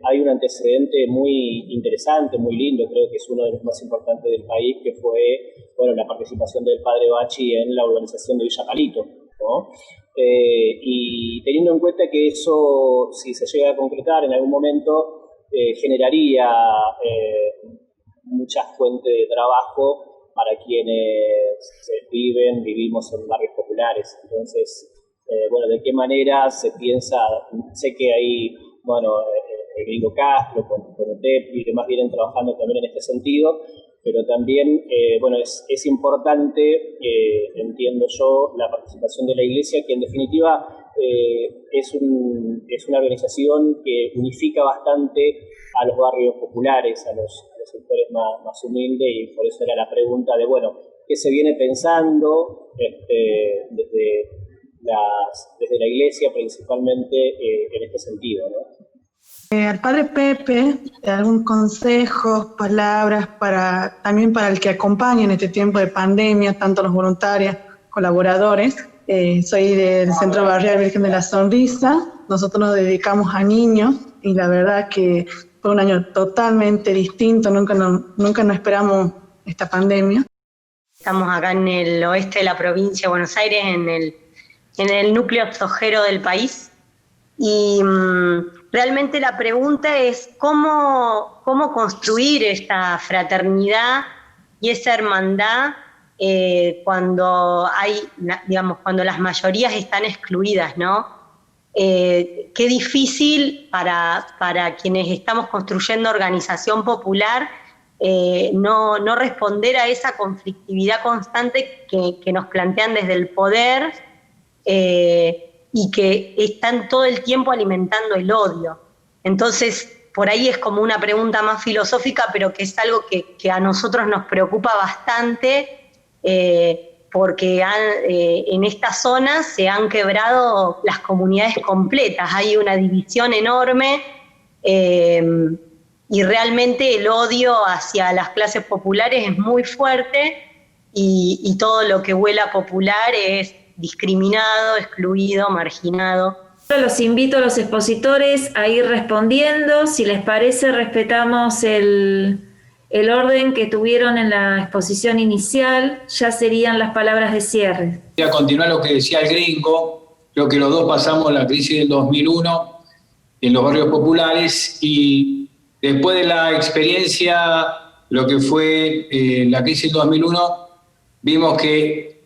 hay un antecedente muy interesante, muy lindo, creo que es uno de los más importantes del país, que fue la participación del padre Bachi en la urbanización de Villa Palito, ¿no? Y teniendo en cuenta que eso, si se llega a concretar en algún momento, generaría muchas fuentes de trabajo para quienes vivimos en barrios populares. Entonces, ¿de qué manera se piensa? Sé que hay, el Gringo Castro, con UTEP y demás vienen trabajando también en este sentido, pero también, es importante, entiendo yo, la participación de la Iglesia, que en definitiva es una organización que unifica bastante a los barrios populares, a los sectores más humildes, y por eso era la pregunta de, ¿qué se viene pensando desde la Iglesia principalmente en este sentido, ¿no? Al padre Pepe, algún consejo, palabras también para el que acompañe en este tiempo de pandemia, tanto los voluntarios, colaboradores. Soy del Centro Barrial Virgen de la Sonrisa. Nosotros nos dedicamos a niños y la verdad que fue un año totalmente distinto, nunca nos esperamos esta pandemia. Estamos acá en el oeste de la provincia de Buenos Aires, en el núcleo sojero del país, y realmente la pregunta es cómo construir esta fraternidad y esa hermandad cuando cuando las mayorías están excluidas, ¿no? Qué difícil para quienes estamos construyendo organización popular no responder a esa conflictividad constante que nos plantean desde el poder y que están todo el tiempo alimentando el odio. Entonces, por ahí es como una pregunta más filosófica, pero que es algo que a nosotros nos preocupa bastante, porque en estas zonas se han quebrado las comunidades completas, hay una división enorme, y realmente el odio hacia las clases populares es muy fuerte, y todo lo que huela popular es discriminado, excluido, marginado. Los invito a los expositores a ir respondiendo. Si les parece, respetamos el orden que tuvieron en la exposición inicial. Ya serían las palabras de cierre. A continuar lo que decía el gringo, creo que los dos pasamos la crisis del 2001 en los barrios populares, y después de la experiencia, lo que fue la crisis del 2001, vimos que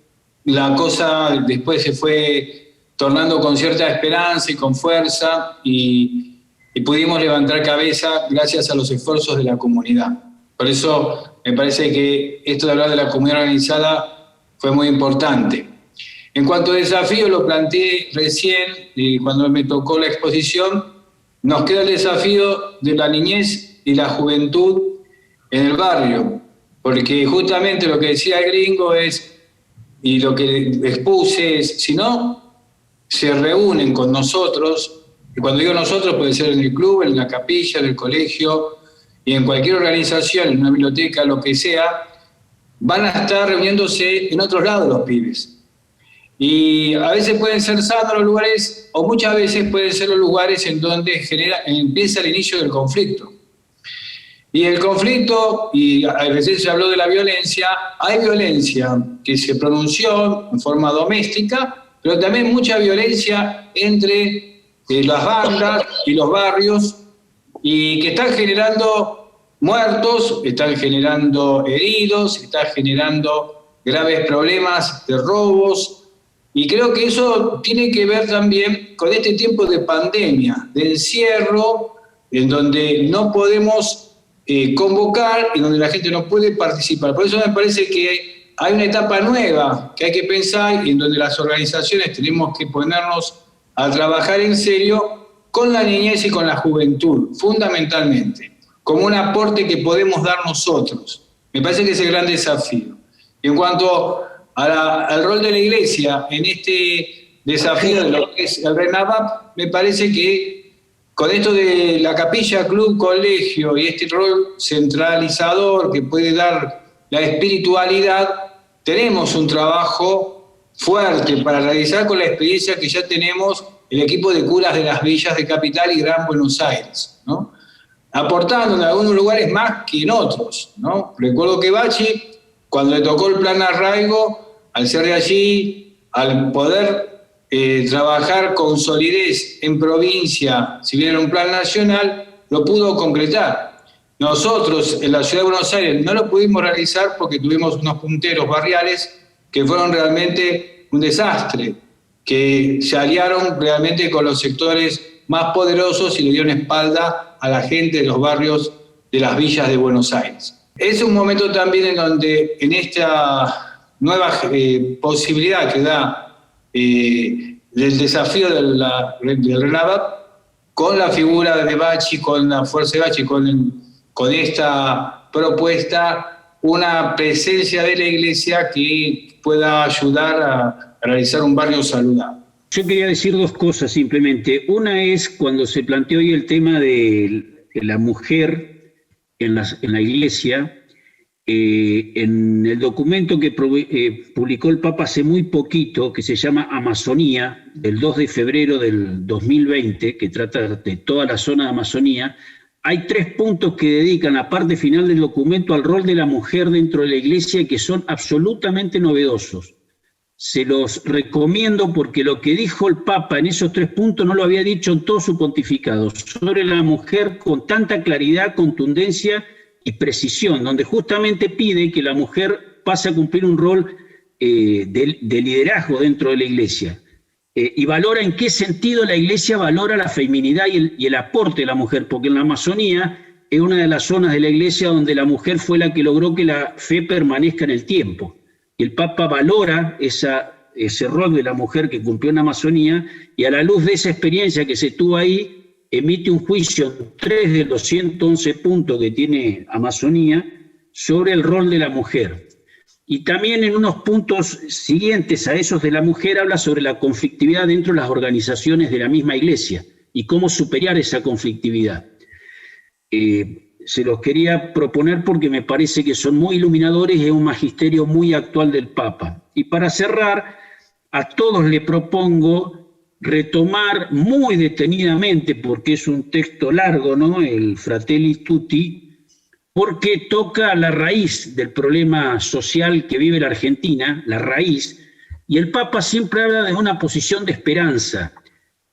la cosa después se fue tornando con cierta esperanza y con fuerza, y pudimos levantar cabeza gracias a los esfuerzos de la comunidad. Por eso me parece que esto de hablar de la comunidad organizada fue muy importante. En cuanto a desafío, lo planteé recién cuando me tocó la exposición. Nos queda el desafío de la niñez y la juventud en el barrio, porque justamente lo que decía el gringo es, y lo que expuse es, si no se reúnen con nosotros, y cuando digo nosotros puede ser en el club, en la capilla, en el colegio, y en cualquier organización, en una biblioteca, lo que sea, van a estar reuniéndose en otros lados los pibes. Y a veces pueden ser sanos los lugares, o muchas veces pueden ser los lugares en donde empieza el inicio del conflicto. Y el conflicto, y recién se habló de la violencia, hay violencia que se pronunció en forma doméstica, pero también mucha violencia entre las bandas y los barrios, y que están generando muertos, están generando heridos, están generando graves problemas de robos, y creo que eso tiene que ver también con este tiempo de pandemia, de encierro, en donde no podemos convocar y donde la gente no puede participar. Por eso me parece que hay una etapa nueva que hay que pensar, y en donde las organizaciones tenemos que ponernos a trabajar en serio con la niñez y con la juventud, fundamentalmente, como un aporte que podemos dar nosotros. Me parece que es el gran desafío. Y en cuanto al rol de la Iglesia en este desafío de lo que es el RENAVAP, me parece que con esto de la capilla, club, colegio y este rol centralizador que puede dar la espiritualidad, tenemos un trabajo fuerte para realizar con la experiencia que ya tenemos el equipo de curas de las villas de Capital y Gran Buenos Aires, ¿no? Aportando en algunos lugares más que en otros, ¿no? Recuerdo que Bachi, cuando le tocó el plan arraigo, al ser de allí, al poder trabajar con solidez en provincia, si bien era un plan nacional, lo pudo concretar. Nosotros en la Ciudad de Buenos Aires no lo pudimos realizar porque tuvimos unos punteros barriales que fueron realmente un desastre, que se aliaron realmente con los sectores más poderosos y le dieron espalda a la gente de los barrios de las villas de Buenos Aires. Es un momento también en donde, en esta nueva posibilidad que da del desafío del RENAVAP, con la figura de Bachi, con la fuerza de Bachi, con esta propuesta, una presencia de la Iglesia que pueda ayudar a realizar un barrio saludable. Yo quería decir dos cosas simplemente. Una es cuando se planteó hoy el tema de la mujer en la Iglesia. En el documento que publicó el Papa hace muy poquito, que se llama Amazonía, del 2 de febrero del 2020, que trata de toda la zona de Amazonía, hay 3 puntos que dedican la parte final del documento al rol de la mujer dentro de la Iglesia y que son absolutamente novedosos. Se los recomiendo porque lo que dijo el Papa en esos 3 puntos no lo había dicho en todo su pontificado, sobre la mujer con tanta claridad, contundencia y precisión, donde justamente pide que la mujer pase a cumplir un rol de liderazgo dentro de la Iglesia. Y valora en qué sentido la Iglesia valora la feminidad y el aporte de la mujer, porque en la Amazonía es una de las zonas de la Iglesia donde la mujer fue la que logró que la fe permanezca en el tiempo. Y el Papa valora ese rol de la mujer que cumplió en la Amazonía, y a la luz de esa experiencia que se tuvo ahí, emite un juicio en 3 de los 111 puntos que tiene Amazonía sobre el rol de la mujer. Y también en unos puntos siguientes a esos de la mujer habla sobre la conflictividad dentro de las organizaciones de la misma Iglesia y cómo superar esa conflictividad. Se los quería proponer porque me parece que son muy iluminadores y es un magisterio muy actual del Papa. Y para cerrar, a todos le propongo retomar muy detenidamente, porque es un texto largo, ¿no?, el Fratelli Tutti, porque toca la raíz del problema social que vive la Argentina, la raíz, y el Papa siempre habla de una posición de esperanza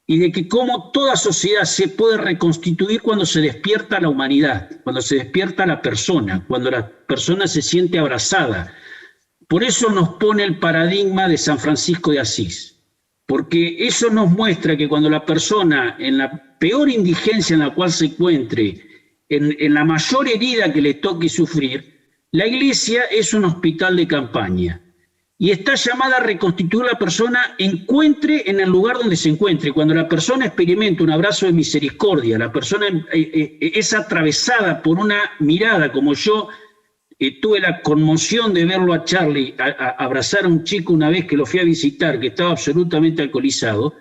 y de que como toda sociedad se puede reconstituir cuando se despierta la humanidad, cuando se despierta la persona, cuando la persona se siente abrazada. Por eso nos pone el paradigma de San Francisco de Asís, porque eso nos muestra que cuando la persona, en la peor indigencia en la cual se encuentre, en la mayor herida que le toque sufrir, la Iglesia es un hospital de campaña y está llamada a reconstituir la persona, encuentre en el lugar donde se encuentre. Cuando la persona experimenta un abrazo de misericordia, la persona es atravesada por una mirada, como yo tuve la conmoción de verlo a Charlie abrazar a un chico una vez que lo fui a visitar, que estaba absolutamente alcoholizado.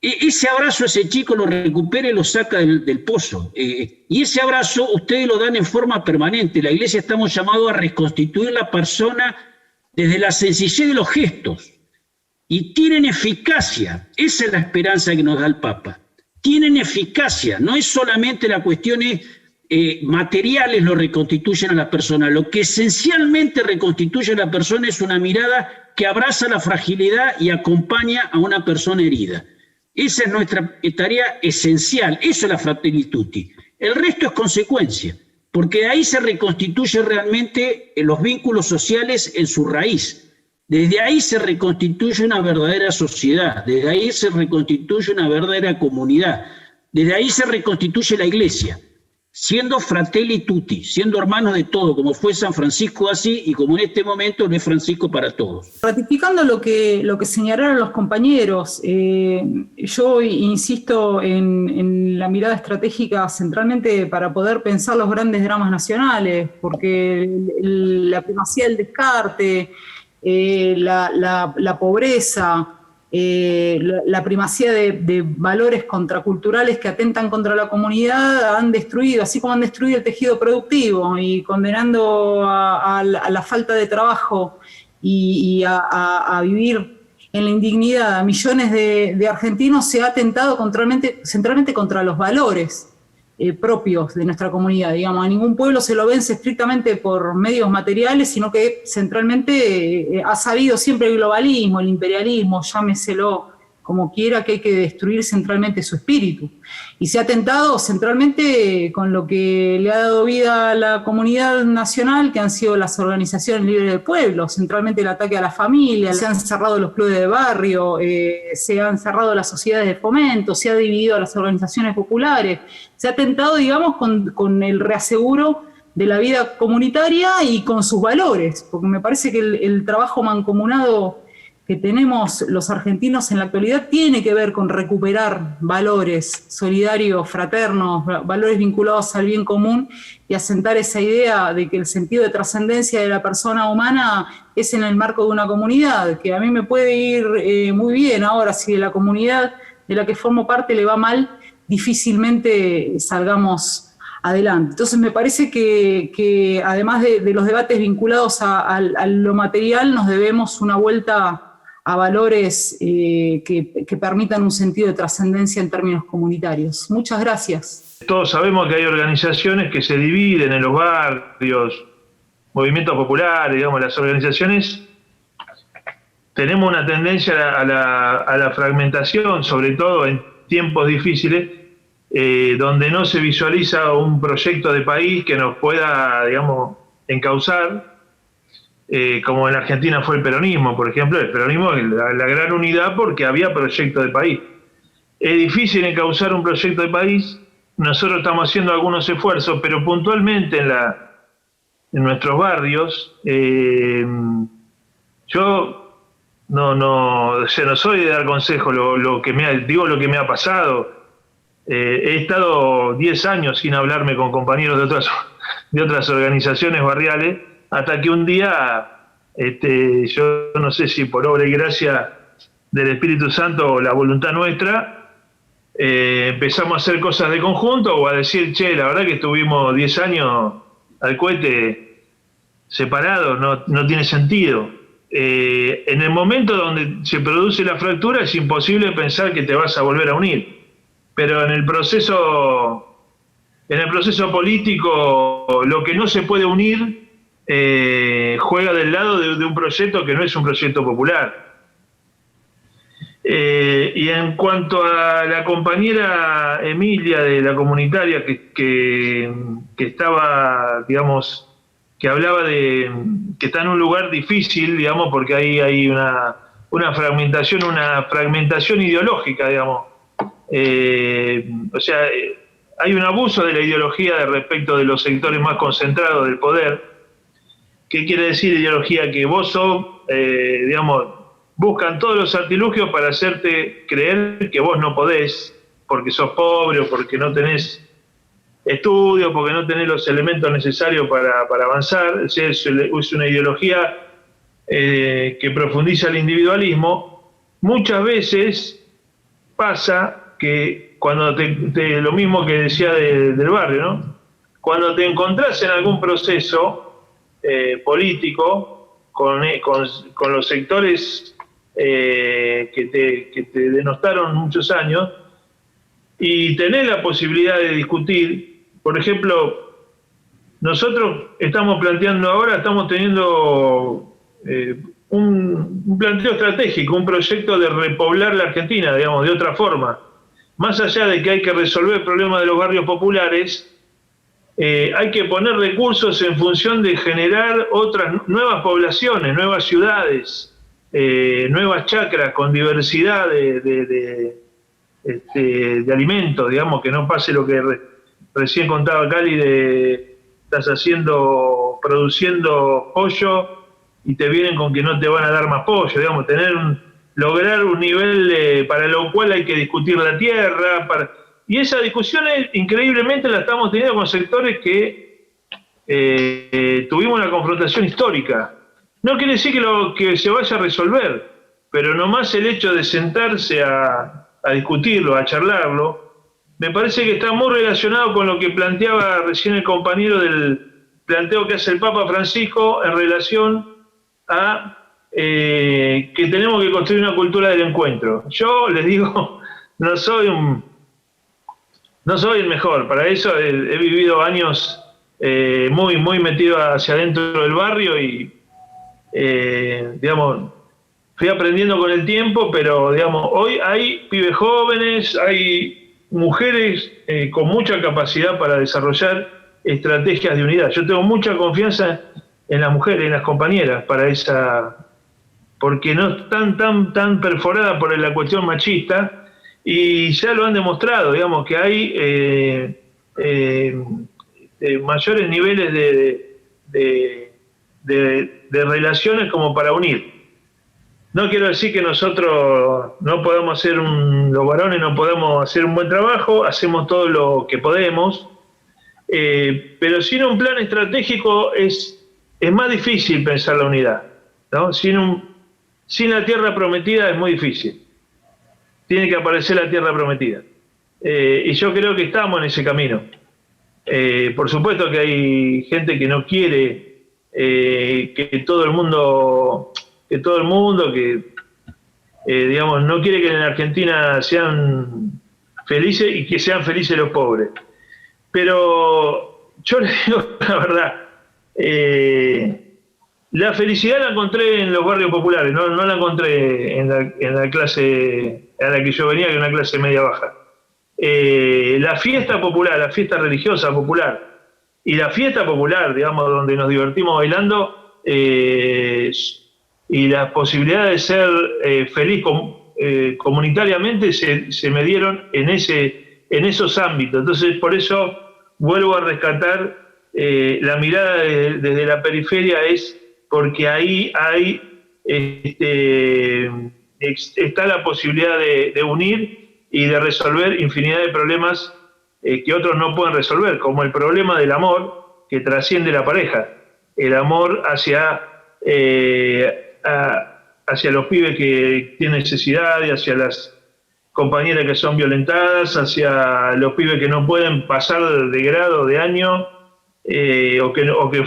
Ese abrazo a ese chico lo recupera y lo saca del pozo. Y ese abrazo ustedes lo dan en forma permanente. La Iglesia estamos llamados a reconstituir la persona desde la sencillez de los gestos. Y tienen eficacia. Esa es la esperanza que nos da el Papa. Tienen eficacia. No es solamente la cuestión materiales lo reconstituyen a la persona. Lo que esencialmente reconstituye a la persona es una mirada que abraza la fragilidad y acompaña a una persona herida. Esa es nuestra tarea esencial, eso es la Fratelli Tutti. El resto es consecuencia, porque de ahí se reconstituye realmente los vínculos sociales en su raíz. Desde ahí se reconstituye una verdadera sociedad, desde ahí se reconstituye una verdadera comunidad, desde ahí se reconstituye la Iglesia, siendo Fratelli Tutti, siendo hermanos de todo, como fue San Francisco así y como en este momento no es Francisco para todos. Ratificando lo que señalaron los compañeros, yo insisto en la mirada estratégica centralmente para poder pensar los grandes dramas nacionales, porque la primacía del descarte, la pobreza, la primacía de valores contraculturales que atentan contra la comunidad han destruido, así como han destruido el tejido productivo y condenando a la falta de trabajo y a vivir en la indignidad a millones de argentinos, se ha atentado centralmente contra los valores propios de nuestra comunidad. Digamos, a ningún pueblo se lo vence estrictamente por medios materiales, sino que centralmente ha sabido siempre el globalismo, el imperialismo, llámeselo como quiera, que hay que destruir centralmente su espíritu. Y se ha atentado centralmente con lo que le ha dado vida a la comunidad nacional, que han sido las organizaciones libres del pueblo, centralmente el ataque a la familia, se han cerrado los clubes de barrio, se han cerrado las sociedades de fomento, se ha dividido a las organizaciones populares, se ha atentado, digamos, con el reaseguro de la vida comunitaria y con sus valores, porque me parece que el trabajo mancomunado que tenemos los argentinos en la actualidad tiene que ver con recuperar valores solidarios, fraternos, valores vinculados al bien común y asentar esa idea de que el sentido de trascendencia de la persona humana es en el marco de una comunidad, que a mí me puede ir muy bien ahora, si de la comunidad de la que formo parte le va mal, difícilmente salgamos adelante. Entonces me parece que además de los debates vinculados a lo material, nos debemos una vuelta a valores que permitan un sentido de trascendencia en términos comunitarios. Muchas gracias. Todos sabemos que hay organizaciones que se dividen en los barrios, movimientos populares, digamos, las organizaciones. Tenemos una tendencia a la fragmentación, sobre todo en tiempos difíciles, donde no se visualiza un proyecto de país que nos pueda, digamos, encauzar. Como en Argentina fue el peronismo, por ejemplo, el peronismo, la gran unidad porque había proyecto de país. Es difícil encauzar un proyecto de país, nosotros estamos haciendo algunos esfuerzos, pero puntualmente en nuestros barrios, yo no soy de dar consejos, lo que me ha pasado. He estado 10 años sin hablarme con compañeros de otras organizaciones barriales, hasta que un día, yo no sé si por obra y gracia del Espíritu Santo o la voluntad nuestra, empezamos a hacer cosas de conjunto o a decir, che, la verdad que estuvimos 10 años al cohete separados, no tiene sentido. en el momento donde se produce la fractura es imposible pensar que te vas a volver a unir. Pero en el proceso político, lo que no se puede unir juega del lado de un proyecto que no es un proyecto popular. Y en cuanto a la compañera Emilia de la comunitaria que estaba, digamos, que hablaba de que está en un lugar difícil, digamos, porque ahí hay una fragmentación ideológica, digamos. O sea, hay un abuso de la ideología respecto de los sectores más concentrados del poder. ¿Qué quiere decir ideología? Que vos sos, digamos, buscan todos los artilugios para hacerte creer que vos no podés, porque sos pobre o porque no tenés estudios, porque no tenés los elementos necesarios para avanzar. O sea, es una ideología que profundiza el individualismo. Muchas veces pasa que cuando lo mismo que decía del barrio, ¿no? Cuando te encontrás en algún proceso político con los sectores que te denostaron muchos años y tenés la posibilidad de discutir. Por ejemplo, nosotros estamos teniendo un planteo estratégico, un proyecto de repoblar la Argentina, digamos, de otra forma. Más allá de que hay que resolver el problema de los barrios populares, hay que poner recursos en función de generar otras nuevas poblaciones, nuevas ciudades, nuevas chacras con diversidad de alimentos, digamos, que no pase lo que recién contaba Cali estás produciendo pollo y te vienen con que no te van a dar más pollo, digamos, lograr un nivel para lo cual hay que discutir la tierra, y esas discusiones increíblemente las estamos teniendo con sectores que tuvimos una confrontación histórica. No quiere decir que se vaya a resolver, pero nomás el hecho de sentarse a discutirlo, a charlarlo, me parece que está muy relacionado con lo que planteaba recién el compañero del planteo que hace el Papa Francisco en relación a que tenemos que construir una cultura del encuentro. Yo les digo, no soy el mejor, para eso he vivido años muy, muy metido hacia adentro del barrio y, digamos, fui aprendiendo con el tiempo, pero, digamos, hoy hay pibes jóvenes, hay mujeres con mucha capacidad para desarrollar estrategias de unidad. Yo tengo mucha confianza en las mujeres, en las compañeras, porque no están tan perforadas por la cuestión machista, y ya lo han demostrado, digamos, que hay mayores niveles de relaciones como para unir. No quiero decir que nosotros no podamos los varones no podamos hacer un buen trabajo, hacemos todo lo que podemos, pero sin un plan estratégico es más difícil pensar la unidad, ¿no? Sin la tierra prometida es muy difícil. Tiene que aparecer la tierra prometida. Y yo creo que estamos en ese camino. Por supuesto que hay gente que no quiere que todo el mundo, digamos, no quiere que en Argentina sean felices y que sean felices los pobres. Pero yo les digo la verdad, la felicidad la encontré en los barrios populares, no la encontré en la clase a la que yo venía, que era una clase media baja. La fiesta popular, la fiesta religiosa popular y la fiesta popular, digamos, donde nos divertimos bailando, y las posibilidades de ser feliz comunitariamente se me dieron en esos ámbitos. Entonces, por eso vuelvo a rescatar la mirada desde la periferia, es porque ahí está la posibilidad de unir y de resolver infinidad de problemas que otros no pueden resolver, como el problema del amor que trasciende la pareja, el amor hacia los pibes que tienen necesidad y hacia las compañeras que son violentadas, hacia los pibes que no pueden pasar de grado, de año, o que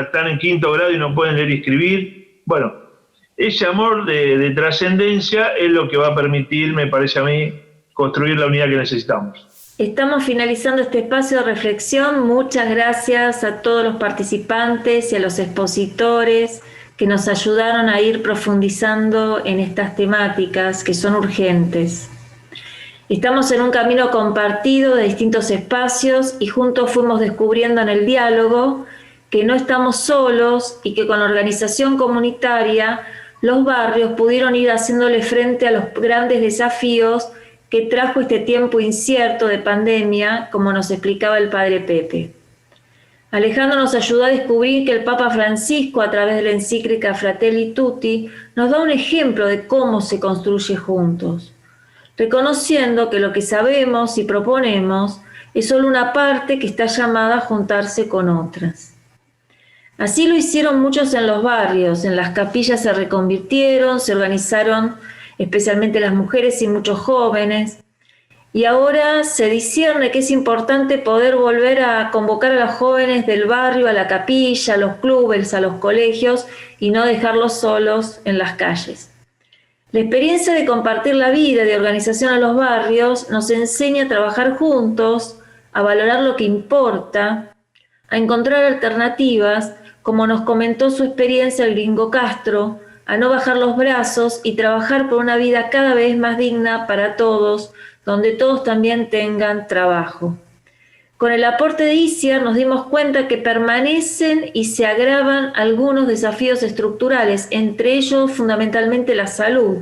están en quinto grado y no pueden leer y escribir. Bueno, ese amor de trascendencia es lo que va a permitir, me parece a mí, construir la unidad que necesitamos. Estamos finalizando este espacio de reflexión. Muchas gracias a todos los participantes y a los expositores que nos ayudaron a ir profundizando en estas temáticas que son urgentes. Estamos en un camino compartido de distintos espacios y juntos fuimos descubriendo en el diálogo que no estamos solos y que con la organización comunitaria los barrios pudieron ir haciéndole frente a los grandes desafíos que trajo este tiempo incierto de pandemia, como nos explicaba el padre Pepe. Alejandro nos ayudó a descubrir que el Papa Francisco, a través de la encíclica Fratelli Tutti, nos da un ejemplo de cómo se construye juntos, reconociendo que lo que sabemos y proponemos es solo una parte que está llamada a juntarse con otras. Así lo hicieron muchos en los barrios, en las capillas se reconvirtieron, se organizaron especialmente las mujeres y muchos jóvenes, y ahora se discierne que es importante poder volver a convocar a los jóvenes del barrio, a la capilla, a los clubes, a los colegios, y no dejarlos solos en las calles. La experiencia de compartir la vida de organización a los barrios nos enseña a trabajar juntos, a valorar lo que importa, a encontrar alternativas, como nos comentó su experiencia el gringo Castro, a no bajar los brazos y trabajar por una vida cada vez más digna para todos, donde todos también tengan trabajo. Con el aporte de ICIAR nos dimos cuenta que permanecen y se agravan algunos desafíos estructurales, entre ellos fundamentalmente la salud.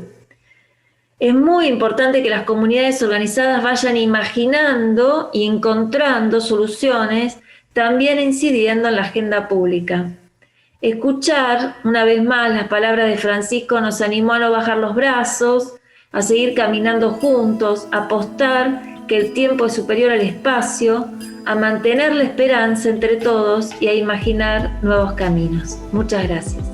Es muy importante que las comunidades organizadas vayan imaginando y encontrando soluciones, también incidiendo en la agenda pública. Escuchar, una vez más, las palabras de Francisco nos animó a no bajar los brazos, a seguir caminando juntos, a apostar que el tiempo es superior al espacio, a mantener la esperanza entre todos y a imaginar nuevos caminos. Muchas gracias.